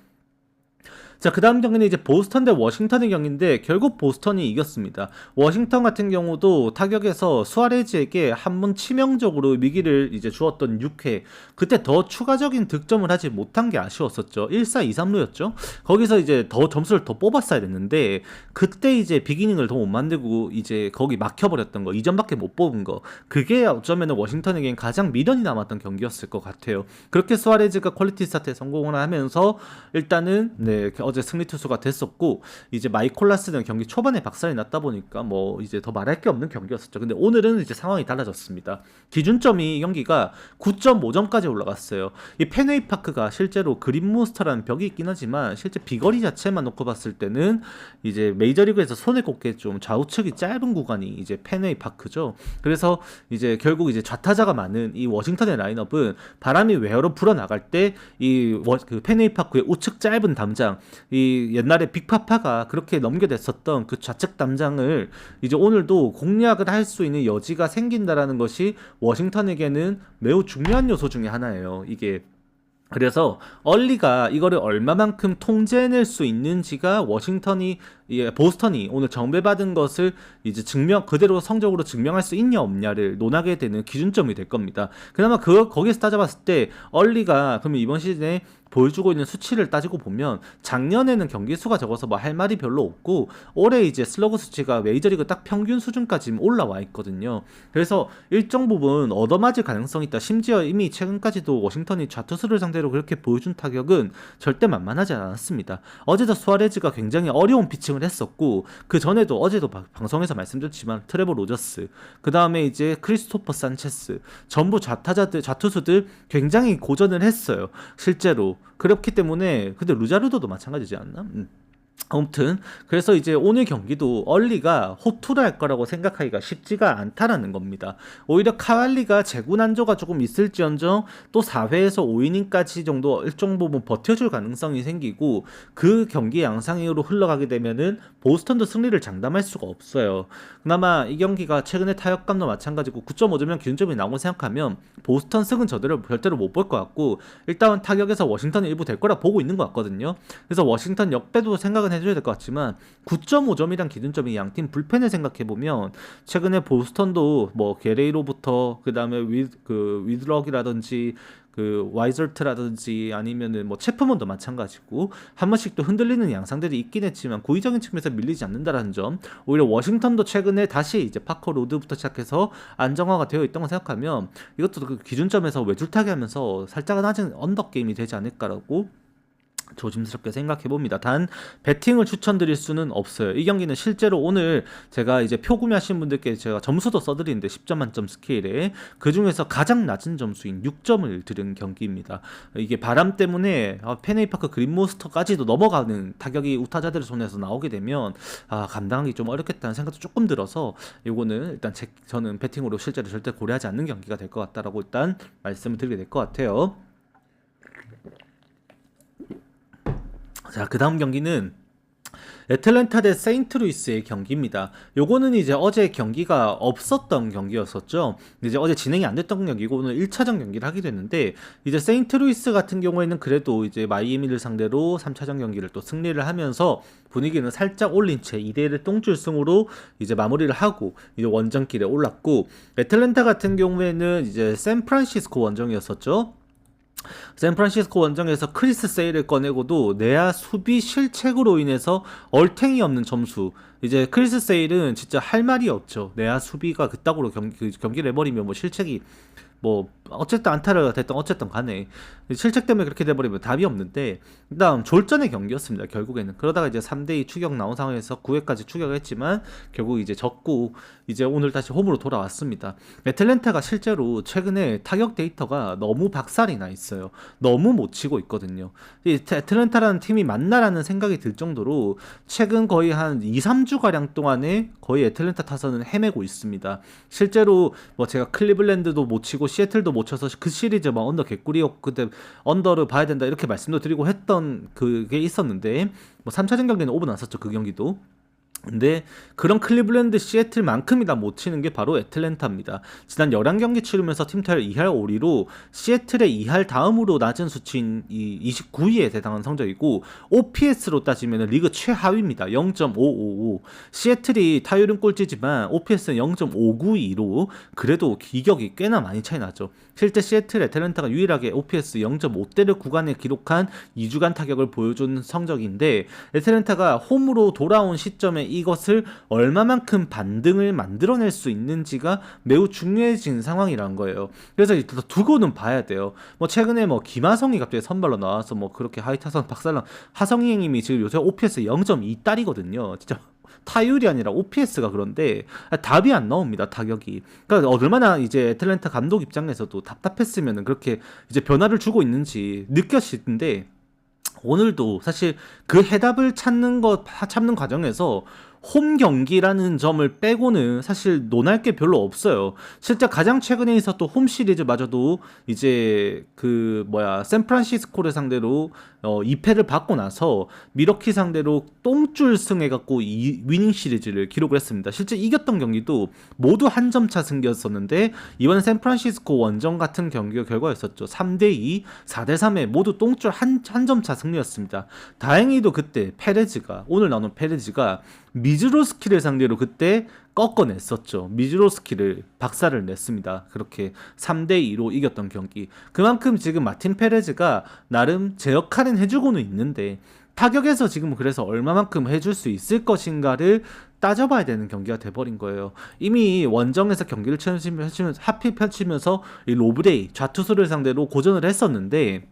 자, 그 다음 경기는 이제 보스턴 대 워싱턴의 경기인데 결국 보스턴이 이겼습니다. 워싱턴 같은 경우도 타격에서 수아레즈에게 한 번 치명적으로 위기를 이제 주었던 6회, 그때 더 추가적인 득점을 하지 못한 게 아쉬웠었죠. 1사 2삼루였죠. 거기서 이제 더 점수를 더 뽑았어야 됐는데 그때 이제 비기닝을 더 못 만들고 이제 거기 막혀버렸던 거, 2점밖에 못 뽑은 거, 그게 어쩌면 워싱턴에겐 가장 미련이 남았던 경기였을 것 같아요. 그렇게 수아레즈가 퀄리티 스타트에 성공을 하면서 일단은 네, 어제 승리 투수가 됐었고, 이제 마이콜라스는 경기 초반에 박살이 났다 보니까 뭐 이제 더 말할 게 없는 경기였었죠. 근데 오늘은 이제 상황이 달라졌습니다. 기준점이 이 경기가 9.5점까지 올라갔어요. 이 펜웨이 파크가 실제로 그린몬스터라는 벽이 있긴 하지만 실제 비거리 자체만 놓고 봤을 때는 이제 메이저리그에서 손에 꼽게 좀 좌우측이 짧은 구간이 이제 펜웨이 파크죠. 그래서 이제 결국 이제 좌타자가 많은 이 워싱턴의 라인업은 바람이 외야로 불어나갈 때 이 그 펜웨이 파크의 우측 짧은 담장, 이 옛날에 빅파파가 그렇게 넘겨댔었던 그 좌측 담장을 이제 오늘도 공략을 할 수 있는 여지가 생긴다라는 것이 워싱턴에게는 매우 중요한 요소 중에 하나예요. 이게 그래서 얼리가 이거를 얼마만큼 통제해낼 수 있는지가 보스턴이 오늘 정배받은 것을 이제 그대로 성적으로 증명할 수 있냐 없냐를 논하게 되는 기준점이 될 겁니다. 그나마 거기에서 따져봤을 때 얼리가 그러면 이번 시즌에 보여주고 있는 수치를 따지고 보면 작년에는 경기 수가 적어서 뭐 할 말이 별로 없고 올해 이제 슬러그 수치가 메이저리그 딱 평균 수준까지 올라와 있거든요. 그래서 일정 부분 얻어맞을 가능성이 있다. 심지어 이미 최근까지도 워싱턴이 좌투수를 상대로 그렇게 보여준 타격은 절대 만만하지 않았습니다. 어제도 수아레즈가 굉장히 어려운 피칭을 했었고, 그 전에도 어제도 방송에서 말씀드렸지만 트레버 로저스, 그 다음에 이제 크리스토퍼 산체스, 전부 좌투수들 굉장히 고전을 했어요. 실제로. 그렇기 때문에, 근데 루자르도도 마찬가지지 않나? 아무튼 그래서 이제 오늘 경기도 얼리가 호투를 할 거라고 생각하기가 쉽지가 않다라는 겁니다. 오히려 카왈리가 재구난조가 조금 있을지언정 또 4회에서 5이닝까지 정도 일정 부분 버텨줄 가능성이 생기고, 그 경기 양상으로 흘러가게 되면은 보스턴도 승리를 장담할 수가 없어요. 그나마 이 경기가 최근에 타격감도 마찬가지고 9.5점이면 기준점이 나오고 생각하면 보스턴 승은 절대로 못 볼 것 같고, 일단 타격에서 워싱턴이 일부 될 거라 보고 있는 것 같거든요. 그래서 워싱턴 역배도 생각은 해줘야 될 것 같지만 9.5점이란 기준점이 양팀 불펜을 생각해보면 최근에 보스턴도 뭐 게레이로부터 그 다음에 위드럭이라든지 그 와이저트라든지 아니면은 뭐 체프먼도 마찬가지고 한 번씩 또 흔들리는 양상들이 있긴 했지만 고의적인 측면에서 밀리지 않는다라는 점, 오히려 워싱턴도 최근에 다시 이제 파커 로드부터 시작해서 안정화가 되어 있던 거 생각하면 이것도 그 기준점에서 외줄타기 하면서 살짝은 아직 언더 게임이 되지 않을까라고 조심스럽게 생각해봅니다. 단 배팅을 추천드릴 수는 없어요. 이 경기는 실제로 오늘 제가 이제 표 구매하신 분들께 제가 점수도 써드리는데 10점 만점 스케일에 그 중에서 가장 낮은 점수인 6점을 드린 경기입니다. 이게 바람 때문에 펜웨이파크 그린몬스터까지도 넘어가는 타격이 우타자들의 손에서 나오게 되면 감당하기 좀 어렵겠다는 생각도 조금 들어서 이거는 일단 저는 배팅으로 실제로 절대 고려하지 않는 경기가 될 것 같다라고 일단 말씀을 드리게 될 것 같아요. 자, 그 다음 경기는 애틀랜타 대 세인트루이스의 경기입니다. 요거는 이제 어제 경기가 없었던 경기였었죠. 이제 어제 진행이 안 됐던 경기고 오늘 1차전 경기를 하게 됐는데, 이제 세인트루이스 같은 경우에는 그래도 이제 마이애미를 상대로 3차전 경기를 또 승리를 하면서 분위기는 살짝 올린 채 2대1의 똥줄승으로 이제 마무리를 하고 이제 원정길에 올랐고, 애틀랜타 같은 경우에는 이제 샌프란시스코 원정이었었죠. 샌프란시스코 원정에서 크리스 세일을 꺼내고도 내야 수비 실책으로 인해서 얼탱이 없는 점수. 이제 크리스 세일은 진짜 할 말이 없죠. 내야 수비가 그따구로 경기를 해버리면 뭐 실책이 뭐 어쨌든 안타를 됐던 어쨌든 간에 실책 때문에 그렇게 돼버리면 답이 없는데, 그다음 졸전의 경기였습니다. 결국에는 그러다가 이제 3대2 추격 나온 상황에서 9회까지 추격을 했지만 결국 이제 졌고 이제 오늘 다시 홈으로 돌아왔습니다. 애틀랜타가 실제로 최근에 타격 데이터가 너무 박살이 나 있어요. 너무 못 치고 있거든요. 이 애틀랜타라는 팀이 맞나라는 생각이 들 정도로 최근 거의 한 2-3주 가량 동안에 거의 애틀랜타 타선은 헤매고 있습니다. 실제로 뭐 제가 클리블랜드도 못 치고 시애틀도 못 쳐서 그 시리즈 막 언더 개꿀이었고 그때 언더를 봐야 된다 이렇게 말씀도 드리고 했던 그게 있었는데, 뭐 3차전 경기는 오버 났었죠. 그 경기도. 근데 그런 클리블랜드 시애틀만큼이나 못 치는 게 바로 애틀랜타입니다. 지난 11경기 치르면서 팀 타율 2할 5리로 시애틀의 2할 다음으로 낮은 수치인 이 29위에 대당한 성적이고 OPS로 따지면 리그 최하위입니다. 0.555. 시애틀이 타율은 꼴찌지만 OPS는 0.592로 그래도 기격이 꽤나 많이 차이 나죠. 실제 시애틀 애틀랜타가 유일하게 OPS 0.5대를 구간에 기록한 2주간 타격을 보여준 성적인데 애틀랜타가 홈으로 돌아온 시점에 이것을 얼마만큼 반등을 만들어낼 수 있는지가 매우 중요해진 상황이란 거예요. 그래서 두고는 봐야 돼요. 뭐 최근에 뭐 김하성이 갑자기 선발로 나와서 뭐 그렇게 하이타선 박살난 하성이 형님이 지금 요새 OPS 0.2달이거든요. 진짜 타율이 아니라 OPS가 그런데 답이 안 나옵니다. 타격이. 그러니까 얼마나 이제 애틀랜타 감독 입장에서도 답답했으면은 그렇게 이제 변화를 주고 있는지 느껴지는데 오늘도 사실 그 해답을 찾는 과정에서 홈 경기라는 점을 빼고는 사실 논할 게 별로 없어요. 실제 가장 최근에 있었던 홈 시리즈마저도 이제 샌프란시스코를 상대로 2패를 받고 나서 미러키 상대로 똥줄 승해갖고 위닝 시리즈를 기록을 했습니다. 실제 이겼던 경기도 모두 한 점 차 승기였었는데 이번에 샌프란시스코 원정 같은 경기가 결과였었죠. 3대2, 4대3에 모두 똥줄 한 점 차 승리였습니다. 다행히도 그때 오늘 나오는 페레즈가 미즈로스키를 상대로 그때 꺾어냈었죠. 미즈로스키를 박살을 냈습니다. 그렇게 3대2로 이겼던 경기. 그만큼 지금 마틴 페레즈가 나름 제 역할은 해주고는 있는데 타격에서 지금 그래서 얼마만큼 해줄 수 있을 것인가를 따져봐야 되는 경기가 돼버린 거예요. 이미 원정에서 경기를 하필 펼치면서 이 로브레이 좌투수를 상대로 고전을 했었는데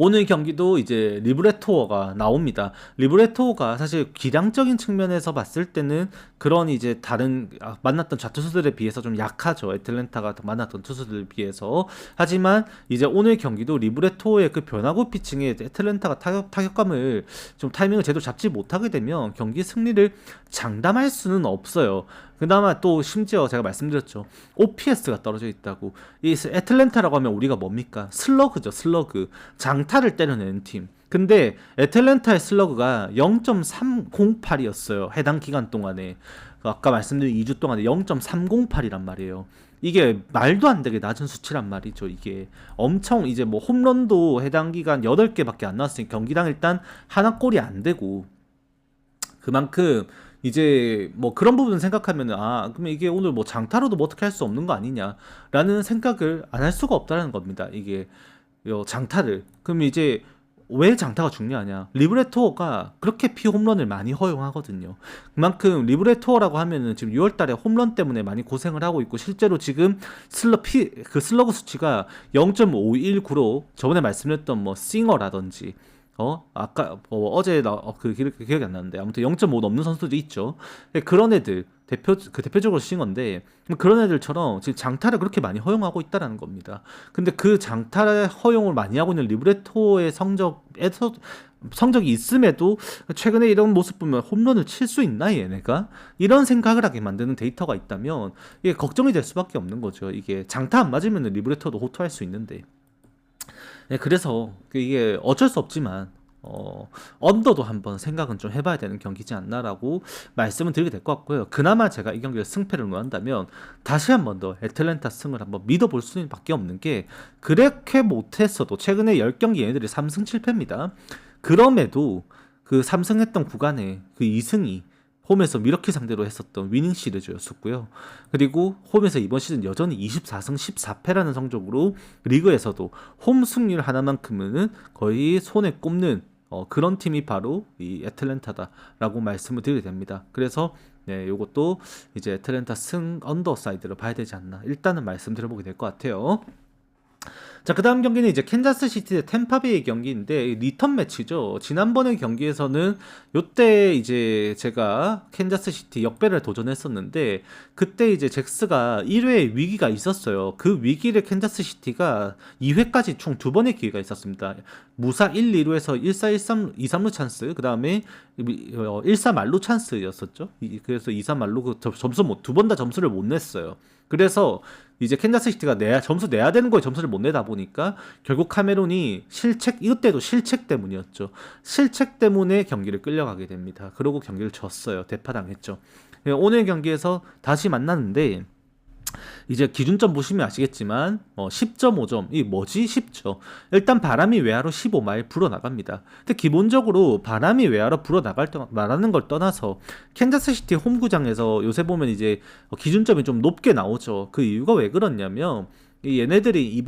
오늘 경기도 이제 리브레토어가 나옵니다. 리브레토어가 사실 기량적인 측면에서 봤을 때는 그런 이제 다른 만났던 좌투수들에 비해서 좀 약하죠. 애틀랜타가 만났던 투수들에 비해서. 하지만 이제 오늘 경기도 리브레토어의 그 변화구 피칭에 애틀랜타가 타격감을 좀 타이밍을 제대로 잡지 못하게 되면 경기 승리를 장담할 수는 없어요. 그나마 또 심지어 제가 말씀드렸죠. OPS가 떨어져 있다고. 이 애틀랜타라고 하면 우리가 뭡니까? 슬러그죠, 슬러그. 장타를 때려내는 팀. 근데 애틀랜타의 슬러그가 0.308이었어요. 해당 기간 동안에. 아까 말씀드린 2주 동안에 0.308이란 말이에요. 이게 말도 안 되게 낮은 수치란 말이죠. 이게 엄청 이제 뭐 홈런도 해당 기간 8개밖에 안 나왔으니 경기당 일단 하나 골이 안 되고 그만큼 이제 뭐 그런 부분 생각하면은 그러면 이게 오늘 뭐 장타로도 뭐 어떻게 할 수 없는 거 아니냐라는 생각을 안 할 수가 없다는 겁니다. 이게 장타를 그럼 이제 왜 장타가 중요하냐? 리브레토어가 그렇게 홈런을 많이 허용하거든요. 그만큼 리브레토어라고 하면은 지금 6월달에 홈런 때문에 많이 고생을 하고 있고 실제로 지금 슬러그 수치가 0.519로 저번에 말씀드렸던 뭐 싱어라든지 아까 어제 기억이 안 나는데 아무튼 0.5 넘는 선수들이 있죠. 그런 애들 대표적으로 싱어인데 그런 애들처럼 지금 장타를 그렇게 많이 허용하고 있다라는 겁니다. 근데 그 장타를 허용을 많이 하고 있는 리브레토의 성적이 있음에도 최근에 이런 모습 보면 홈런을 칠 수 있나 얘네가? 이런 생각을 하게 만드는 데이터가 있다면 이게 걱정이 될 수밖에 없는 거죠. 이게 장타 안 맞으면 리브레토도 호투할 수 있는데 그래서 이게 어쩔 수 없지만 언더도 한번 생각은 좀 해봐야 되는 경기지 않나라고 말씀을 드리게 될 것 같고요. 그나마 제가 이 경기를 승패를 놓는다면 다시 한번 더 애틀랜타 승을 한번 믿어볼 수밖에 없는 게 그렇게 못했어도 최근에 10경기 얘네들이 3승 7패입니다. 그럼에도 그 3승했던 구간에 그 2승이 홈에서 미러키 상대로 했었던 위닝 시리즈였었고요. 그리고 홈에서 이번 시즌 여전히 24승 14패라는 성적으로 리그에서도 홈 승률 하나만큼은 거의 손에 꼽는 그런 팀이 바로 이 애틀랜타다라고 말씀을 드리게 됩니다. 그래서 요것도 이제 애틀랜타 승 언더사이드로 봐야 되지 않나 일단은 말씀드려보게 될 것 같아요. 자, 그 다음 경기는 이제 캔자스시티 대 템파베이 경기인데 리턴 매치죠. 지난번의 경기에서는 요때 이제 제가 캔자스시티 역배를 도전했었는데 그때 이제 잭스가 1회에 위기가 있었어요. 그 위기를 캔자스시티가 2회까지 총 2번의 기회가 있었습니다. 무사 1, 2루에서 1사 1, 3, 2, 3루 찬스 그 다음에 1-4 말루 찬스였었죠. 그래서 2-3 말루 그 점수 두 번 다 점수를 못 냈어요. 그래서 이제 캔자스 시티가 점수 내야 되는 거에 점수를 못 내다 보니까 결국 카메론이 이때도 실책 때문이었죠. 실책 때문에 경기를 끌려가게 됩니다. 그러고 경기를 졌어요. 대파당했죠. 오늘 경기에서 다시 만났는데 이제 기준점 보시면 아시겠지만 10.5점 이 뭐지 싶죠. 일단 바람이 외야로 15마일 불어나갑니다. 근데 기본적으로 바람이 외야로 불어나가는 걸 떠나서 캔자스시티 홈구장에서 요새 보면 이제 기준점이 좀 높게 나오죠. 그 이유가 왜 그렇냐면 얘네들이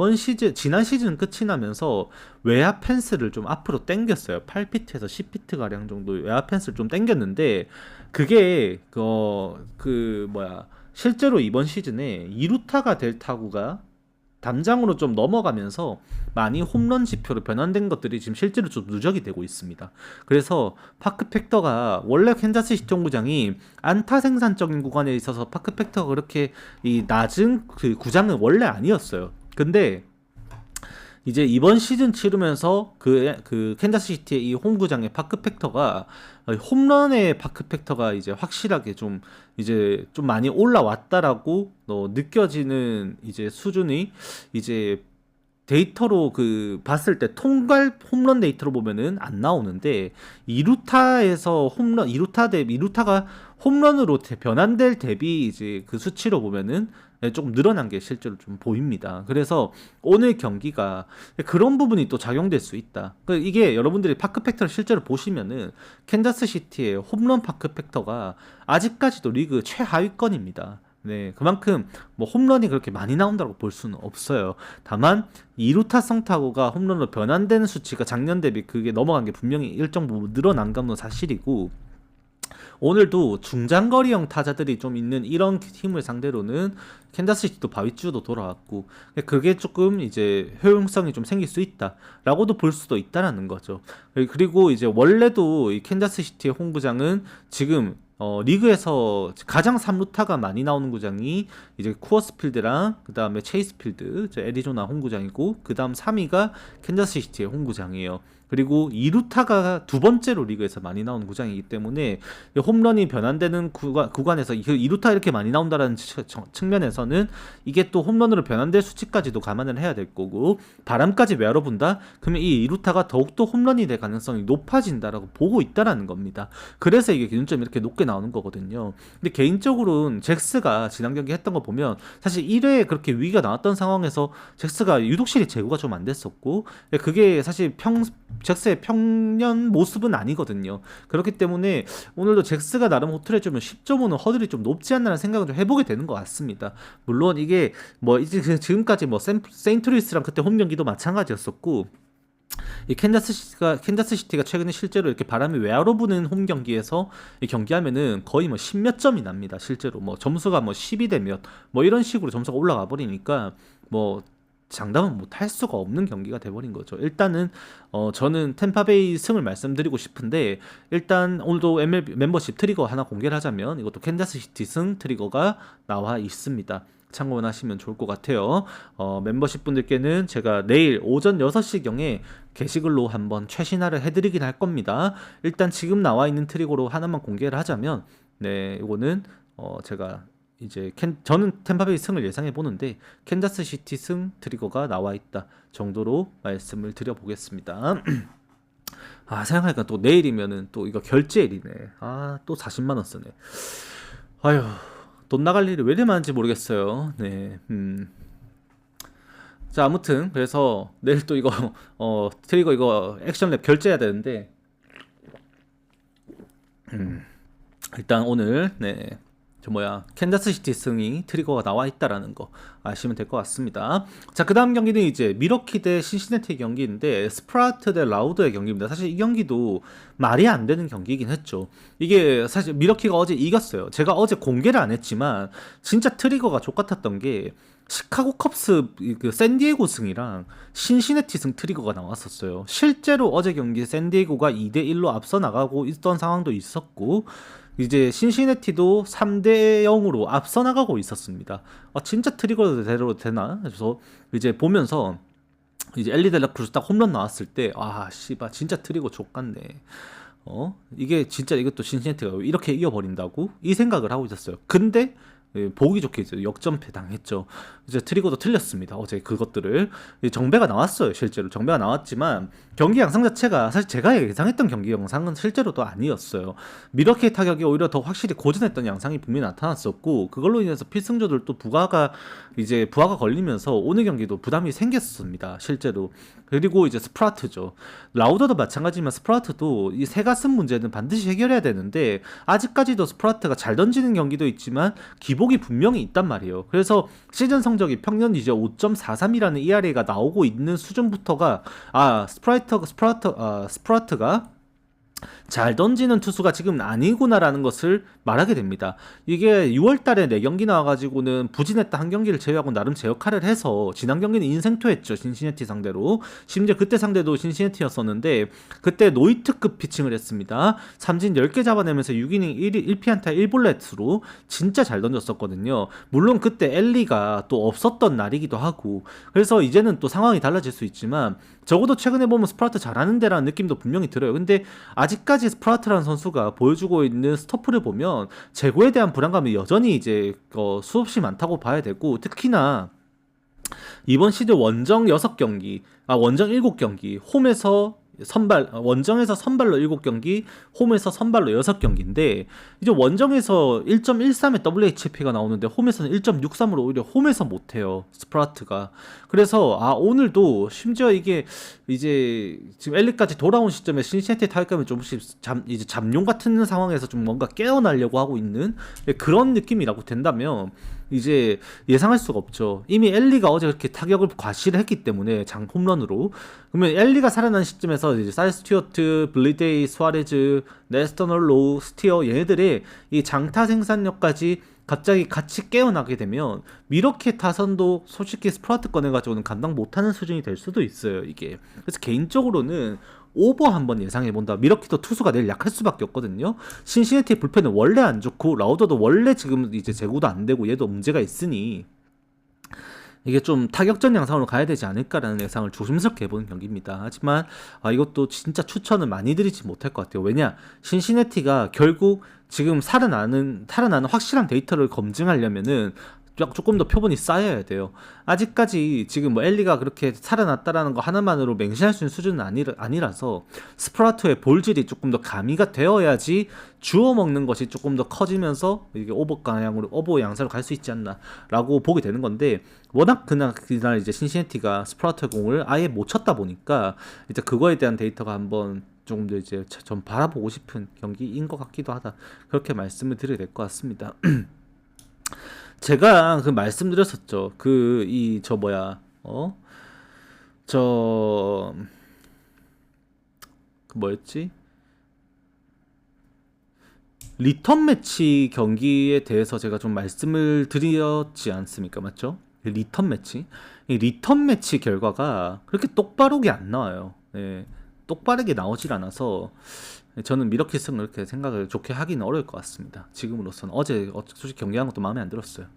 지난 시즌 끝이 나면서 외야 펜스를 좀 앞으로 당겼어요. 8피트에서 10피트 가량 정도 외야 펜스를 좀 당겼는데 그게 실제로 이번 시즌에 이루타가 될 타구가 담장으로 좀 넘어가면서 많이 홈런 지표로 변환된 것들이 지금 실제로 좀 누적이 되고 있습니다. 그래서 파크 팩터가 원래 캔자스 시티 홈구장이 안타 생산적인 구간에 있어서 파크 팩터가 그렇게 이 낮은 그 구장은 원래 아니었어요. 근데 이제 이번 시즌 치르면서 그 캔자스 시티의 이 홈구장의 파크 팩터가 홈런의 파크 팩터가 이제 확실하게 좀 많이 올라왔다라고 느껴지는 이제 수준이 이제 데이터로 봤을 때 통괄 홈런 데이터로 보면은 안 나오는데 이루타가 홈런으로 변환될 대비 이제 그 수치로 보면은 조금 늘어난 게 실제로 좀 보입니다. 그래서 오늘 경기가 그런 부분이 또 작용될 수 있다. 이게 여러분들이 파크 팩터를 실제로 보시면은 캔자스 시티의 홈런 파크 팩터가 아직까지도 리그 최하위권입니다. 네, 그만큼 뭐 홈런이 그렇게 많이 나온다고 볼 수는 없어요. 다만 이루타성 타구가 홈런으로 변환되는 수치가 작년 대비 그게 넘어간 게 분명히 일정 부분 늘어난 건 사실이고, 오늘도 중장거리형 타자들이 좀 있는 이런 팀을 상대로는 캔자스시티도 바위주도 돌아왔고, 그게 조금 이제 효용성이 좀 생길 수 있다라고도 볼 수도 있다라는 거죠. 그리고 이제 원래도 이 캔자스시티의 홈구장은 지금 리그에서 가장 3루타가 많이 나오는 구장이 이제 쿠어스 필드랑 그 다음에 체이스 필드, 애리조나 홈구장이고, 그 다음 3위가 캔자스시티의 홈구장이에요. 그리고 2루타가 두 번째로 리그에서 많이 나오는 구장이기 때문에 홈런이 변환되는 구간에서 2루타 이렇게 많이 나온다는 측면에서는 이게 또 홈런으로 변환될 수치까지도 감안을 해야 될 거고, 바람까지 외야로 분다? 그러면 이 2루타가 더욱더 홈런이 될 가능성이 높아진다라고 보고 있다라는 겁니다. 그래서 이게 기준점이 이렇게 높게 나오는 거거든요. 근데 개인적으로는 잭스가 지난 경기 했던 거 보면 사실 1회에 그렇게 위기가 나왔던 상황에서 잭스가 유독 실이 제구가 좀 안 됐었고, 그게 사실 잭스의 평년 모습은 아니거든요. 그렇기 때문에 오늘도 잭스가 나름 호투를 해주면 10.5는 허들이 좀 높지 않나라는 생각을 좀 해보게 되는 것 같습니다. 물론 이게 뭐 이제 지금까지 뭐 세인트루이스랑 그때 홈 경기도 마찬가지였었고, 이 캔자스 시티가 최근에 실제로 이렇게 바람이 외야로 부는 홈 경기에서 이 경기하면은 거의 뭐 10몇 점이 납니다. 실제로 뭐 점수가 뭐 12대 몇 뭐 이런 식으로 점수가 올라가 버리니까 뭐 장담은 못 할 수가 없는 경기가 돼버린 거죠. 일단은 저는 템파베이 승을 말씀드리고 싶은데, 일단 오늘도 MLB 멤버십 트리거 하나 공개를 하자면 이것도 캔자스시티 승 트리거가 나와 있습니다. 참고만 하시면 좋을 것 같아요. 멤버십 분들께는 제가 내일 오전 6시경에 게시글로 한번 최신화를 해드리긴 할 겁니다. 일단 지금 나와 있는 트리거로 하나만 공개를 하자면, 네, 이거는 제가 이제 저는 템파베이 승을 예상해 보는데 캔자스 시티 승 트리거가 나와 있다 정도로 말씀을 드려보겠습니다. 아, 생각하니까 또 내일이면은 또 이거 결제일이네. 아, 또 40만 원 쓰네. 아휴, 돈 나갈 일이 왜 이리 많은지 모르겠어요. 네. 자, 아무튼 그래서 내일 또 이거 트리거 이거 액션랩 결제해야 되는데, 일단 오늘 캔자스시티 승이 트리거가 나와 있다라는 거 아시면 될 것 같습니다. 자, 그 다음 경기는 이제 미러키 대 신시내티 경기인데 스프라트 대 라우드의 경기입니다. 사실 이 경기도 말이 안 되는 경기이긴 했죠. 이게 사실 미러키가 어제 이겼어요. 제가 어제 공개를 안 했지만 진짜 트리거가 족같았던 게 시카고 컵스 그 샌디에고 승이랑 신시내티 승 트리거가 나왔었어요. 실제로 어제 경기 샌디에고가 2대1로 앞서 나가고 있던 상황도 있었고, 이제 신시내티도 3대 0으로 앞서 나가고 있었습니다. 진짜 트리거대로 되나? 그래서 이제 보면서 이제 엘리 델라크루즈 딱 홈런 나왔을 때, 아 씨발 진짜 트리거 족같네. 이게 진짜 이것도 신시내티가 이렇게 이겨버린다고? 이 생각을 하고 있었어요. 근데 보기 좋게 이제 역전패 당했죠. 이제 트리거도 틀렸습니다. 어제 그것들을 정배가 나왔어요. 실제로 정배가 나왔지만 경기 양상 자체가 사실 제가 예상했던 경기 영상은 실제로도 아니었어요. 미러키 타격이 오히려 더 확실히 고전했던 양상이 분명히 나타났었고 그걸로 인해서 필승조들 또 부하가 걸리면서 오늘 경기도 부담이 생겼습니다. 실제로. 그리고 이제 스프라트죠. 라우더도 마찬가지지만 스프라트도 이 새가슴 문제는 반드시 해결해야 되는데 아직까지도 스프라트가 잘 던지는 경기도 있지만 기복이 분명히 있단 말이에요. 그래서 시즌 성적이 평년 이제 5.43이라는 ERA가 나오고 있는 수준부터가 스프라트가 잘 던지는 투수가 지금 아니구나라는 것을 말하게 됩니다. 이게 6월달에 4경기 나와가지고는 부진했다 한 경기를 제외하고 나름 제 역할을 해서 지난 경기는 인생투했죠. 신시내티 상대로. 심지어 그때 상대도 신시내티였었는데 그때 노이트급 피칭을 했습니다. 삼진 10개 잡아내면서 6이닝 1피안타 1볼넷으로 진짜 잘 던졌었거든요. 물론 그때 엘리가 또 없었던 날이기도 하고 그래서 이제는 또 상황이 달라질 수 있지만 적어도 최근에 보면 스프라트 잘하는 데라는 느낌도 분명히 들어요. 근데 아직까지 스프라트라는 선수가 보여주고 있는 스토프를 보면 재고에 대한 불안감이 여전히 이제 수없이 많다고 봐야 되고 특히나 이번 시즌 원정 7경기, 홈에서 원정에서 선발로 7경기, 홈에서 선발로 6경기인데 이제 원정에서 1.13의 WHP가 나오는데 홈에서는 1.63으로 오히려 홈에서 못해요. 스프라트가. 그래서 오늘도 심지어 이게 이제 지금 엘리까지 돌아온 시점에 신시내티 타격감이 조금씩 이제 잠룡 같은 상황에서 좀 뭔가 깨어나려고 하고 있는 그런 느낌이라고 된다면 이제 예상할 수가 없죠. 이미 엘리가 어제 그렇게 타격을 과시를 했기 때문에 장 홈런으로. 그러면 엘리가 살아난 시점에서 이제 사이 스튜어트, 블리데이, 수아레즈, 네스터널 로우, 스티어 얘네들의 이 장타 생산력까지 갑자기 같이 깨어나게 되면 미러키 타선도 솔직히 스프라트 꺼내가지고는 감당 못하는 수준이 될 수도 있어요. 이게. 그래서 개인적으로는 오버 한번 예상해본다. 미러키도 투수가 내일 약할 수밖에 없거든요. 신시내티 불펜은 원래 안 좋고 라우더도 원래 지금 이제 제구도 안 되고 얘도 문제가 있으니 이게 좀 타격전 양상으로 가야 되지 않을까라는 예상을 조심스럽게 해보는 경기입니다. 하지만 이것도 진짜 추천을 많이 드리지 못할 것 같아요. 왜냐? 신시내티가 결국 지금 살아나는 확실한 데이터를 검증하려면은 조금 더 표본이 쌓여야 돼요. 아직까지 지금 뭐 엘리가 그렇게 살아났다라는 거 하나만으로 맹신할 수 있는 수준은 아니라서 스프라토의 볼질이 조금 더 가미가 되어야지 주워 먹는 것이 조금 더 커지면서 이게 오버 양상으로 갈 수 있지 않나라고 보게 되는 건데 워낙 그날 이제 신시내티가 스프라토의 공을 아예 못 쳤다 보니까 이제 그거에 대한 데이터가 한번 조금 더 이제 좀 바라보고 싶은 경기인 것 같기도 하다. 그렇게 말씀을 드려야 될 것 같습니다. 제가 그 말씀드렸었죠. 뭐였지? 리턴 매치 경기에 대해서 제가 좀 말씀을 드렸지 않습니까? 맞죠? 리턴 매치. 이 리턴 매치 결과가 그렇게 똑바르게 안 나와요. 네, 똑바르게 나오질 않아서 저는 미러키 승을 이렇게 생각을 좋게 하기는 어려울 것 같습니다. 지금으로서는. 어제 솔직히 경기한 것도 마음에 안 들었어요.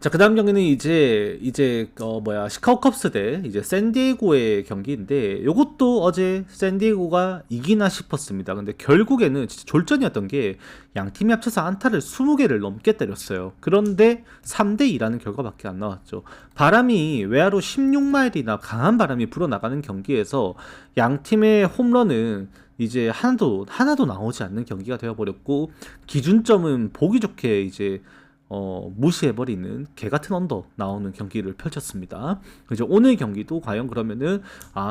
자, 그 다음 경기는 이제 시카고 컵스 대 이제 샌디에고의 경기인데 요것도 어제 샌디에고가 이기나 싶었습니다. 근데 결국에는 진짜 졸전이었던 게 양 팀이 합쳐서 안타를 20개를 넘게 때렸어요. 그런데 3대2라는 결과밖에 안 나왔죠. 바람이 외야로 16마일이나 강한 바람이 불어나가는 경기에서 양 팀의 홈런은 이제 하나도 나오지 않는 경기가 되어버렸고 기준점은 보기 좋게 이제 무시해버리는 개같은 언더 나오는 경기를 펼쳤습니다. 그죠? 오늘 경기도 과연 그러면은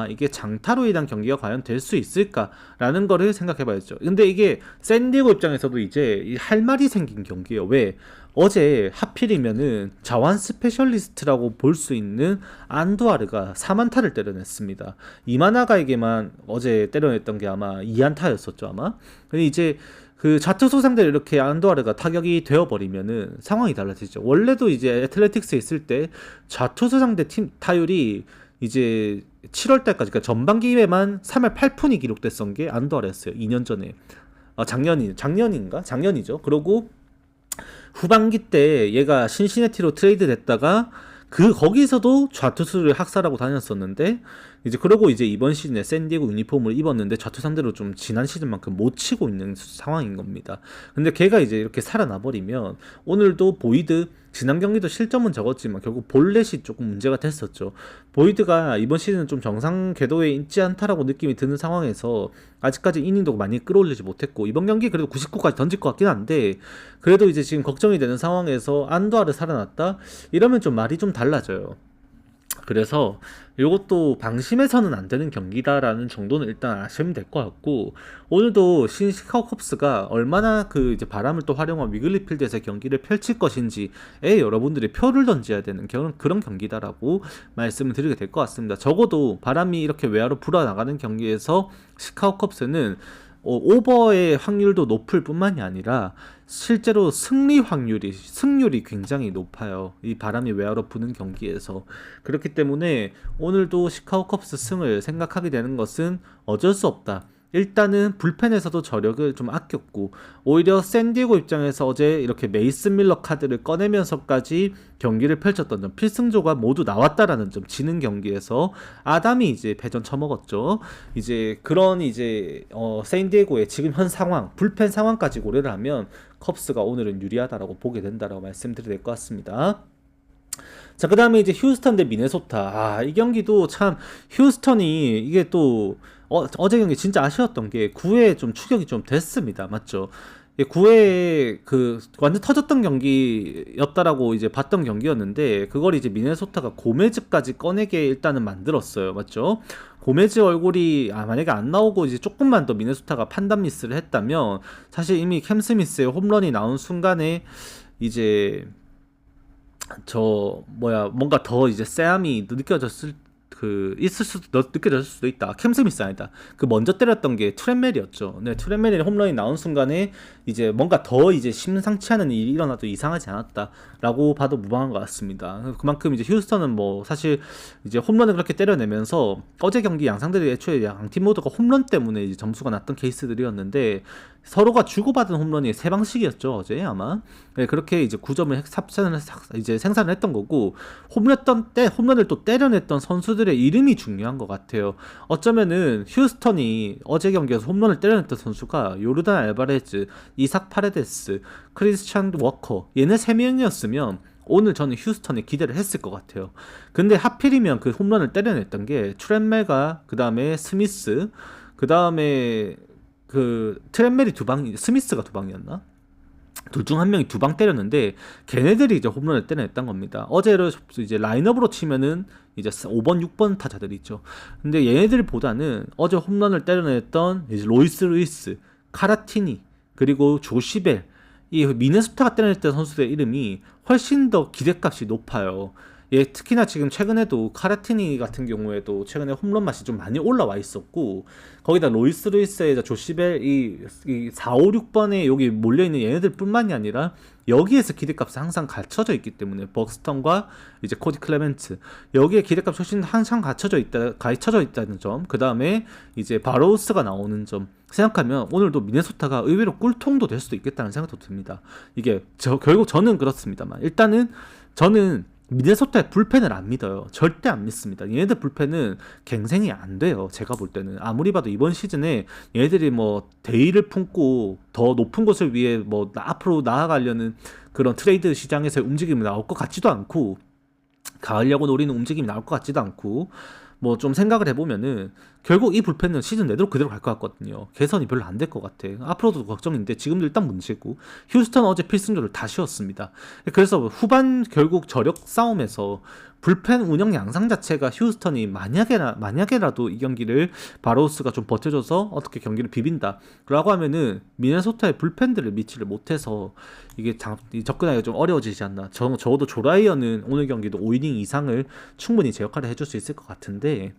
이게 장타로 인한 경기가 과연 될 수 있을까라는 거를 생각해봐야죠. 근데 이게 샌디에고 입장에서도 이제 할 말이 생긴 경기예요. 왜? 어제 하필이면은 자완 스페셜리스트라고 볼 수 있는 안두아르가 4안타를 때려냈습니다. 이마나가에게만 어제 때려냈던 게 아마 2안타였었죠 아마. 근데 이제 그 좌투수 상대로 이렇게 안두아르가 타격이 되어버리면은 상황이 달라지죠. 원래도 이제 애틀레틱스에 있을 때 좌투수 상대 팀 타율이 이제 7월달까지 그러니까 전반기에만 3할 8푼이 기록됐던 게 안두아르였어요. 2년 전에. 작년이죠. 그리고 후반기 때 얘가 신시내티로 트레이드 됐다가 거기서도 좌투수를 학살하고 다녔었는데 이제 그러고 이제 이번 시즌에 샌디에고 유니폼을 입었는데 저투 상대로 좀 지난 시즌만큼 못 치고 있는 상황인 겁니다. 근데 걔가 이제 이렇게 살아나 버리면 오늘도 보이드 지난 경기도 실점은 적었지만 결국 볼넷이 조금 문제가 됐었죠. 보이드가 이번 시즌은 좀 정상 궤도에 있지 않다라고 느낌이 드는 상황에서 아직까지 이닝도 많이 끌어올리지 못했고 이번 경기 그래도 99까지 던질 것 같긴 한데 그래도 이제 지금 걱정이 되는 상황에서 안도아르 살아났다? 이러면 좀 말이 좀 달라져요. 그래서 이것도 방심해서는 안 되는 경기다라는 정도는 일단 아시면 될 것 같고 오늘도 시카고 컵스가 얼마나 그 이제 바람을 또 활용한 위글리 필드에서 경기를 펼칠 것인지에 여러분들이 표를 던져야 되는 그런 경기다라고 말씀을 드리게 될 것 같습니다. 적어도 바람이 이렇게 외야로 불어나가는 경기에서 시카고 컵스는 오버의 확률도 높을 뿐만이 아니라 실제로 승률이 굉장히 높아요. 이 바람이 외야로 부는 경기에서. 그렇기 때문에 오늘도 시카고 컵스 승을 생각하게 되는 것은 어쩔 수 없다. 일단은 불펜에서도 저력을 좀 아꼈고 오히려 샌디에고 입장에서 어제 이렇게 메이슨 밀러 카드를 꺼내면서까지 경기를 펼쳤던 점 필승조가 모두 나왔다라는 점 지는 경기에서 아담이 이제 패전 쳐먹었죠. 이제 그런 이제 샌디에고의 지금 현 상황 불펜 상황까지 고려를 하면 컵스가 오늘은 유리하다라고 보게 된다라고 말씀드려야 될 것 같습니다. 자, 그 다음에 이제 휴스턴 대 미네소타. 이 경기도 참 휴스턴이 이게 또 어제 경기 진짜 아쉬웠던 게 9회에 좀 추격이 좀 됐습니다. 맞죠? 9회에 그 완전 터졌던 경기였다라고 이제 봤던 경기였는데 그걸 이제 미네소타가 고메즈까지 꺼내게 일단은 만들었어요. 맞죠? 고메즈 얼굴이 만약에 안 나오고 이제 조금만 더 미네소타가 판단 미스를 했다면 사실 이미 캠 스미스의 홈런이 나온 순간에 이제 뭔가 더 이제 쎄함이 느껴졌을 수도 있다. 캠 스미스 아니다. 그 먼저 때렸던 게 트렌멜이었죠. 네, 트렌멜이 홈런이 나온 순간에 이제 뭔가 더 이제 심상치 않은 일이 일어나도 이상하지 않았다라고 봐도 무방한 것 같습니다. 그만큼 이제 휴스턴은 뭐 사실 이제 홈런을 그렇게 때려내면서 어제 경기 양상들이 애초에 양팀 모두가 홈런 때문에 이제 점수가 났던 케이스들이었는데 서로가 주고받은 홈런이 3방씩이었죠 어제 아마. 네, 그렇게 이제 9점을 이제 생산을 했던 거고 홈런을 또 때려냈던 선수들의 이름이 중요한 것 같아요. 어쩌면은 휴스턴이 어제 경기에서 홈런을 때려냈던 선수가 요르단 알바레즈, 이삭 파레데스, 크리스찬 워커 얘네 3명이었으면 오늘 저는 휴스턴에 기대를 했을 것 같아요. 근데 하필이면 그 홈런을 때려냈던 게 트렌멜과 그 다음에 스미스 그 다음에 그 트렌멜이 2방 스미스가 2방이었나? 둘 중 한 명이 2방 때렸는데 걔네들이 이제 홈런을 때려냈던 겁니다. 어제를 이제 라인업으로 치면은 이제 5번, 6번 타자들이 있죠. 근데 얘네들보다는 어제 홈런을 때려냈던 이제 로이스 루이스, 카라티니 그리고 조시벨 이 미네소타가 때려냈던 선수들의 이름이 훨씬 더 기대값이 높아요. 특히나 지금 최근에도 카라티니 같은 경우에도 최근에 홈런 맛이 좀 많이 올라와 있었고 거기다 로이스 루이스의 조시벨 이 4, 5, 6번에 여기 몰려있는 얘네들 뿐만이 아니라 여기에서 기대값이 항상 갖춰져 있기 때문에 벅스턴과 이제 코디 클레멘트 여기에 기대값이 훨씬 항상 갖춰져 있다는 점 그 다음에 이제 바로우스가 나오는 점 생각하면 오늘도 미네소타가 의외로 꿀통도 될 수도 있겠다는 생각도 듭니다. 이게 결국 저는 그렇습니다만 일단은 저는 미네소타의 불펜을 안 믿어요. 절대 안 믿습니다. 얘네들 불펜은 갱생이 안 돼요. 제가 볼 때는 아무리 봐도 이번 시즌에 얘네들이 뭐 대의를 품고 더 높은 곳을 위해 뭐 앞으로 나아가려는 그런 트레이드 시장에서의 움직임이 나올 것 같지도 않고 가을야구 노리는 움직임이 나올 것 같지도 않고 뭐 좀 생각을 해보면은 결국 이 불펜은 시즌 내도록 그대로 갈 것 같거든요. 개선이 별로 안 될 것 같아. 앞으로도 걱정인데 지금도 일단 문제고 휴스턴 어제 필승조를 다 쉬었습니다. 그래서 후반 결국 저력 싸움에서 불펜 운영 양상 자체가 휴스턴이 만약에라도 이 경기를 바로우스가 좀 버텨줘서 어떻게 경기를 비빈다 라고 하면은 미네소타의 불펜들을 미치를 못해서 이게 접근하기가 좀 어려워지지 않나. 적어도 조라이어는 오늘 경기도 5이닝 이상을 충분히 제 역할을 해줄 수 있을 것 같은데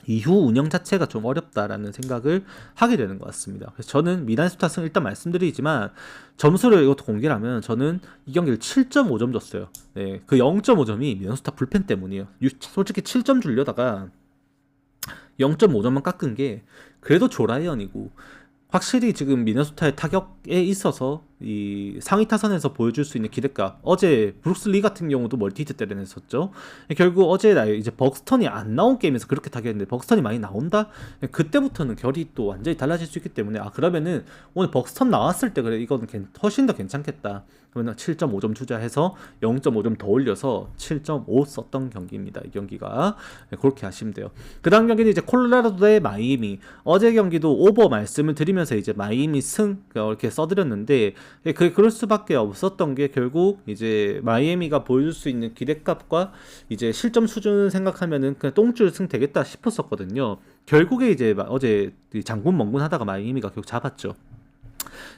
이후 운영 자체가 좀 어렵다라는 생각을 하게 되는 것 같습니다. 그래서 저는 미네소타 승 일단 말씀드리지만 점수를 이것도 공개를 하면 저는 이 경기를 7.5점 줬어요. 네, 그 0.5점이 미네소타 불펜 때문이에요. 솔직히 7점 주려다가 0.5점만 깎은 게 그래도 조라이언이고 확실히 지금 미네소타의 타격에 있어서 이 상위 타선에서 보여줄 수 있는 기대값, 어제 브룩스 리 같은 경우도 멀티히트 때려냈었죠. 결국 어제 이제 벅스턴이 안 나온 게임에서 그렇게 타격했는데 벅스턴이 많이 나온다? 그때부터는 결이 또 완전히 달라질 수 있기 때문에 그러면은 오늘 벅스턴 나왔을 때 그래 이거는 훨씬 더 괜찮겠다. 그러면 7.5점 투자해서 0.5점 더 올려서 7.5 썼던 경기입니다. 이 경기가 그렇게 하시면 돼요. 그 다음 경기는 이제 콜로라도 대 마이애미. 어제 경기도 오버 말씀을 드리면서 이제 마이애미 승 이렇게 써드렸는데 그럴 수밖에 없었던 게 결국 이제 마이애미가 보여줄 수 있는 기대값과 이제 실점 수준을 생각하면은 그냥 똥줄 승 되겠다 싶었었거든요. 결국에 이제 어제 장군 멍군 하다가 마이애미가 결국 잡았죠.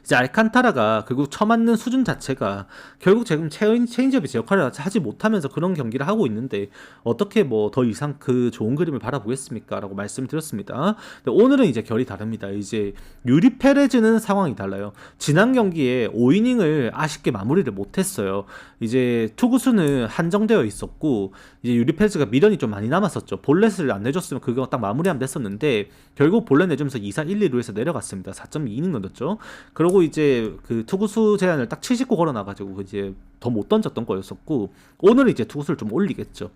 이제 알칸타라가 결국 쳐맞는 수준 자체가 결국 지금 체인지업이 제 역할을 하지 못하면서 그런 경기를 하고 있는데 어떻게 뭐 더 이상 그 좋은 그림을 바라보겠습니까? 라고 말씀을 드렸습니다. 근데 오늘은 이제 결이 다릅니다. 이제 유리 페레즈는 상황이 달라요. 지난 경기에 5이닝을 아쉽게 마무리를 못했어요. 이제 투구수는 한정되어 있었고 이제 유리 페레즈가 미련이 좀 많이 남았었죠. 볼넷을 안 내줬으면 그거 딱 마무리하면 됐었는데 결국 볼넷 내주면서 2사 1, 2루에서 내려갔습니다. 4.2이닝 넣었죠. 그리고 이제 그 투구수 제한을 딱 79 걸어놔가지고 이제 더 못 던졌던 거였었고 오늘 이제 투구수를 좀 올리겠죠.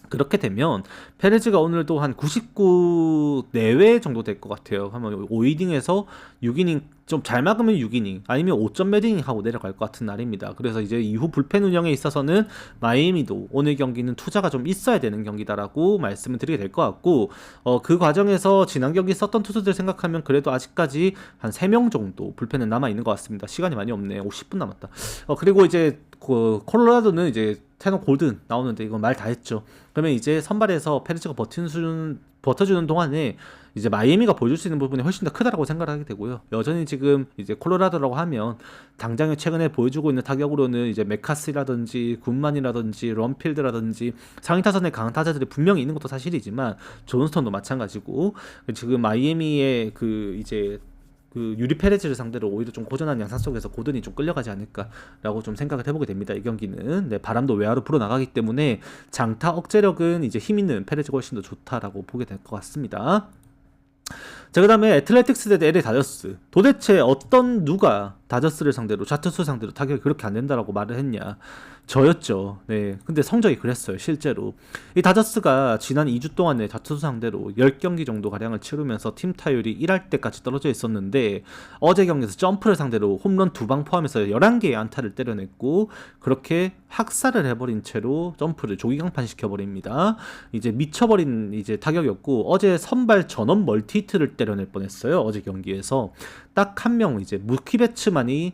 그렇게 되면 페레즈가 오늘도 한 99 내외 정도 될 것 같아요. 하면 5이닝에서 6이닝 좀 잘 막으면 6이닝 아니면 5점 몇 이닝 하고 내려갈 것 같은 날입니다. 그래서 이제 이후 불펜 운영에 있어서는 마이애미도 오늘 경기는 투자가 좀 있어야 되는 경기다라고 말씀을 드리게 될 것 같고 그 과정에서 지난 경기 썼던 투수들 생각하면 그래도 아직까지 한 3명 정도 불펜은 남아있는 것 같습니다. 시간이 많이 없네. 50분 남았다. 그리고 이제 그 콜로라도는 이제 테너 골든 나오는데 이건 말 다 했죠. 그러면 이제 선발에서 페레즈가 버텨주는 동안에 이제 마이애미가 보여줄 수 있는 부분이 훨씬 더 크다라고 생각을 하게 되고요. 여전히 지금 이제 콜로라도라고 하면 당장에 최근에 보여주고 있는 타격으로는 이제 메카스라든지 굿만이라든지 럼필드라든지 상위 타선의 강한 타자들이 분명히 있는 것도 사실이지만 존스턴도 마찬가지고 지금 마이애미의 그 이제 그 유리 페레즈를 상대로 오히려 좀 고전한 양상 속에서 고든이 좀 끌려가지 않을까라고 좀 생각을 해보게 됩니다. 이 경기는 바람도 외야로 불어나가기 때문에 장타 억제력은 이제 힘 있는 페레즈가 훨씬 더 좋다라고 보게 될 것 같습니다. 자, 그 다음에 애틀레틱스 대 LA 다저스. 도대체 누가 다저스를 상대로 좌투수 상대로 타격이 그렇게 안 된다라고 말을 했냐? 저였죠. 네. 근데 성적이 그랬어요. 실제로. 이 다저스가 지난 2주 동안에 좌투수 상대로 10경기 정도 가량을 치르면서 팀 타율이 1할 때까지 떨어져 있었는데 어제 경기에서 점프를 상대로 홈런 2방 포함해서 11개의 안타를 때려냈고 그렇게 학살을 해버린 채로 점프를 조기강판 시켜버립니다. 이제 미쳐버린 이제 타격이었고 어제 선발 전원 멀티히트를 때려낼 뻔했어요. 어제 경기에서 딱 한 명 이제 무키베츠만이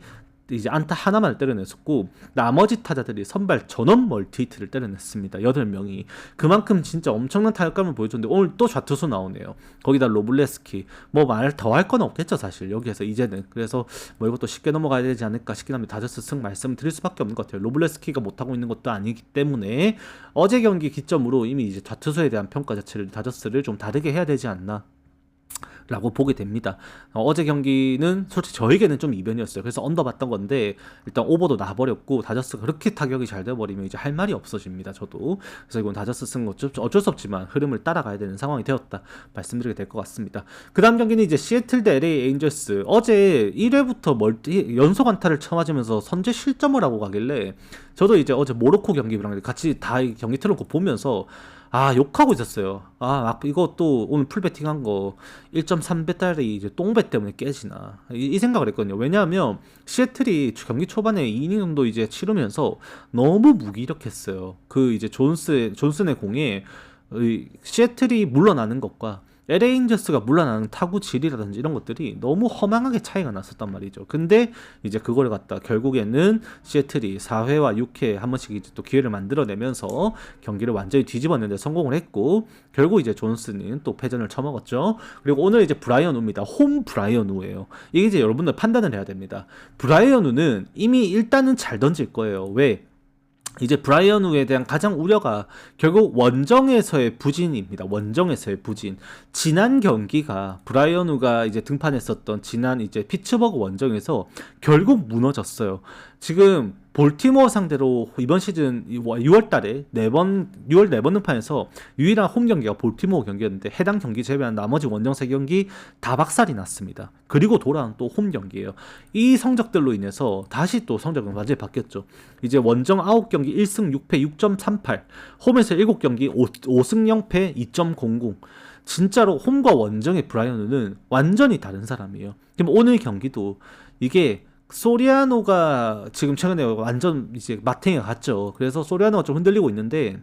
이제 안타 하나만을 때려냈었고 나머지 타자들이 선발 전원 멀티히트를 때려냈습니다. 8명이. 그만큼 진짜 엄청난 타격감을 보여줬는데 오늘 또 좌투수 나오네요. 거기다 로블레스키 뭐 말 더 할 건 없겠죠 사실 여기에서 이제는. 그래서 뭐 이것도 쉽게 넘어가야 되지 않을까 싶긴 합니다. 다저스 승 말씀을 드릴 수밖에 없는 것 같아요. 로블레스키가 못하고 있는 것도 아니기 때문에 어제 경기 기점으로 이미 이제 좌투수에 대한 평가 자체를 다저스를 좀 다르게 해야 되지 않나 라고 보게 됩니다. 어제 경기는 솔직히 저에게는 좀 이변이었어요. 그래서 언더 봤던 건데 일단 오버도 나버렸고 다저스가 그렇게 타격이 잘 돼버리면 이제 할 말이 없어집니다. 저도. 그래서 이건 다저스 쓴 거 어쩔 수 없지만 흐름을 따라가야 되는 상황이 되었다 말씀드리게 될 것 같습니다. 그 다음 경기는 이제 시애틀 대 LA 에인저스. 어제 1회부터 연속 안타를 쳐맞으면서 선제 실점을 하고 가길래 저도 이제 어제 모로코 경기랑 같이 다 경기 틀어놓고 보면서 욕하고 있었어요. 이거 또 오늘 풀배팅 한 거 1.3배달이 이제 똥배 때문에 깨지나. 이 생각을 했거든요. 왜냐하면 시애틀이 경기 초반에 2이닝 정도 이제 치르면서 너무 무기력했어요. 그 이제 존슨의 공에 시애틀이 물러나는 것과 LA 에인저스가 물러나는 타구 질이라든지 이런 것들이 너무 허망하게 차이가 났었단 말이죠. 근데 이제 그걸 갖다 결국에는 시애틀이 4회와 6회 한 번씩 이제 또 기회를 만들어내면서 경기를 완전히 뒤집었는데 성공을 했고 결국 이제 존슨은 또 패전을 쳐먹었죠. 그리고 오늘 이제 브라이언 우입니다. 홈 브라이언 우예요. 이게 이제 여러분들 판단을 해야 됩니다. 브라이언 우는 이미 일단은 잘 던질 거예요. 왜? 이제 브라이언 우에 대한 가장 우려가 결국 원정에서의 부진입니다. 원정에서의 부진. 지난 경기가 브라이언 우가 이제 등판했었던 지난 이제 피츠버그 원정에서 결국 무너졌어요. 지금 볼티모어 상대로 이번 시즌 6월 달에 6월 4번 등판에서 유일한 홈 경기가 볼티모어 경기였는데 해당 경기 제외한 나머지 원정 3경기 다 박살이 났습니다. 그리고 돌아온 또 홈 경기예요. 이 성적들로 인해서 다시 또 성적은 완전히 바뀌었죠. 이제 원정 9경기 1승 6패 6.38, 홈에서 7경기 5승 0패 2.00. 진짜로 홈과 원정의 브라이언은 완전히 다른 사람이에요. 그럼 오늘 경기도 이게 소리아노가 지금 최근에 완전 이제 마탱이가 갔죠. 그래서 소리아노가 좀 흔들리고 있는데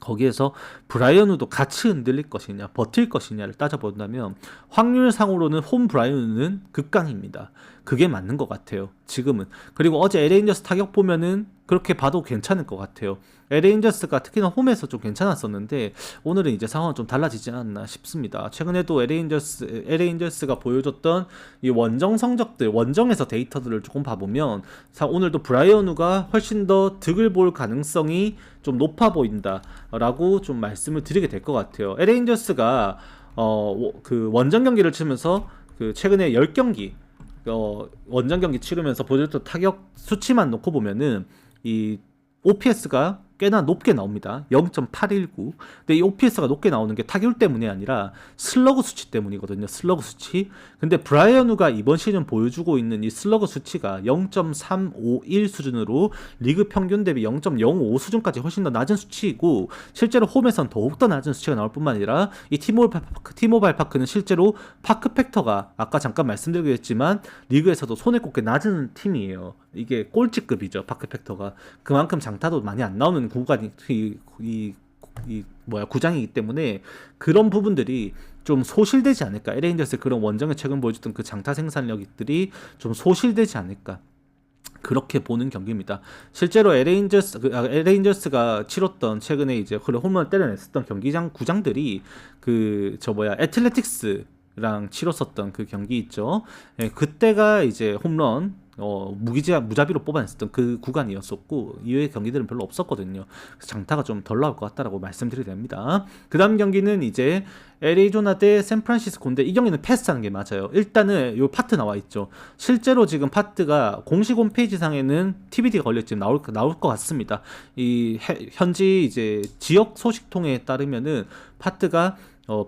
거기에서 브라이언우도 같이 흔들릴 것이냐 버틸 것이냐를 따져본다면 확률상으로는 홈 브라이언우는 극강입니다. 그게 맞는 것 같아요 지금은. 그리고 어제 LA 인저스 타격 보면은 그렇게 봐도 괜찮을 것 같아요. LA 인저스가 특히나 홈에서 좀 괜찮았었는데 오늘은 이제 상황은 좀 달라지지 않았나 싶습니다. 최근에도 LA 인저스가 보여줬던 이 원정 성적들, 원정에서 데이터들을 조금 봐보면 오늘도 브라이언우가 훨씬 더 득을 볼 가능성이 좀 높아 보인다라고 좀 말씀을 드리게 될 것 같아요. LA 인저스가 그 원정 경기를 치면서 그 최근에 10경기 원정 경기 치르면서 보여줬던 타격 수치만 놓고 보면은 이 OPS가 꽤나 높게 나옵니다. 0.819. 근데 이 OPS가 높게 나오는 게 타율 때문이 아니라 슬러그 수치 때문이거든요. 슬러그 수치. 근데 브라이언우가 이번 시즌 보여주고 있는 이 슬러그 수치가 0.351 수준으로 리그 평균 대비 0.05 수준까지 훨씬 더 낮은 수치이고 실제로 홈에선 더욱더 낮은 수치가 나올 뿐만 아니라 이 티모바일 파크는 실제로 파크 팩터가 아까 잠깐 말씀드리기도 했지만 리그에서도 손에 꼽게 낮은 팀이에요. 이게 꼴찌급이죠. 파크 팩터가. 그만큼 장타도 많이 안 나오는 구간이 구장이기 때문에 그런 부분들이 좀 소실되지 않을까. LA 인저스의 그런 원정에 최근 보여줬던 그 장타 생산력들이 좀 소실되지 않을까. 그렇게 보는 경기입니다. 실제로 LA 인저스가 치렀던 최근에 이제 홈런을 때려냈었던 구장들이 애틀레틱스랑 치렀었던 그 경기 있죠. 예, 그때가 이제 홈런 무자비로 뽑아냈었던 그 구간이었었고 이외의 경기들은 별로 없었거든요. 그래서 장타가 좀 덜 나올 것 같다라고 말씀드려야 됩니다. 그 다음 경기는 이제 애리조나 대 샌프란시스코인데 이 경기는 패스하는 게 맞아요. 일단은 요 파트 나와 있죠. 실제로 지금 파트가 공식 홈페이지 상에는 TBD가 걸렸지만 나올 것 같습니다. 이 현지 이제 지역 소식통에 따르면은 파트가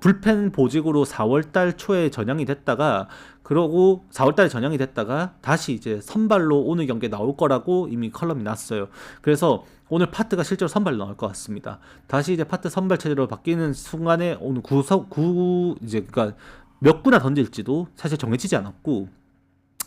불펜 보직으로 4월달 초에 전향이 됐다가 그러고 4월달에 전향이 됐다가 다시 이제 선발로 오늘 경기에 나올 거라고 이미 컬럼이 났어요. 그래서 오늘 파트가 실제로 선발로 나올 것 같습니다. 다시 이제 파트 선발 체제로 바뀌는 순간에 오늘 이제 그러니까 몇 구나 던질지도 사실 정해지지 않았고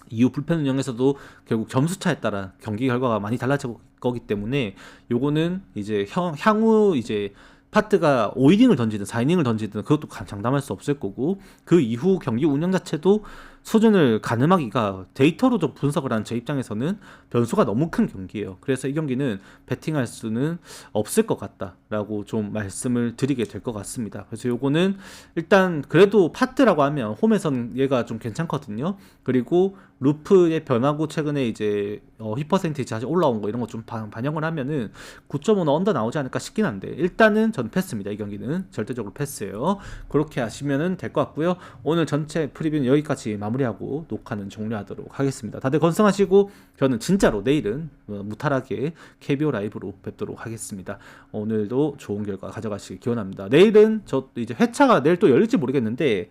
이후 불펜 운영에서도 결국 점수차에 따라 경기 결과가 많이 달라질 거기 때문에 요거는 이제 향후 이제 파트가 5이닝을 던지든 4이닝을 던지든 그것도 장담할 수 없을 거고 그 이후 경기 운영 자체도 수준을 가늠하기가 데이터로 좀 분석을 한 제 입장에서는 변수가 너무 큰 경기예요. 그래서 이 경기는 배팅할 수는 없을 것 같다라고 좀 말씀을 드리게 될 것 같습니다. 그래서 요거는 일단 그래도 파트라고 하면 홈에선 얘가 좀 괜찮거든요. 그리고 루프의 변화고 최근에 이제 힙 퍼센티지 다시 올라온 거 이런 거 좀 반영을 하면은 9.5는 언더 나오지 않을까 싶긴 한데 일단은 전 패스입니다. 이 경기는 절대적으로 패스예요. 그렇게 하시면은 될 것 같고요. 오늘 전체 프리뷰는 여기까지 마무리하고 녹화는 종료하도록 하겠습니다. 다들 건승하시고 저는 진짜로 내일은 무탈하게 KBO 라이브로 뵙도록 하겠습니다. 오늘도 좋은 결과 가져가시길 기원합니다. 내일은 저 이제 회차가 내일 또 열릴지 모르겠는데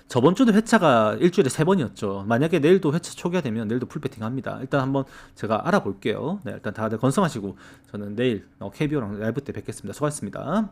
저번 주도 회차가 일주일에 3번이었죠. 만약에 내일도 회차 초기화 되면 내일도 풀배팅 합니다. 일단 한번 제가 알아볼게요. 네, 일단 다들 건승하시고 저는 내일 KBO랑 라이브 때 뵙겠습니다. 수고하셨습니다.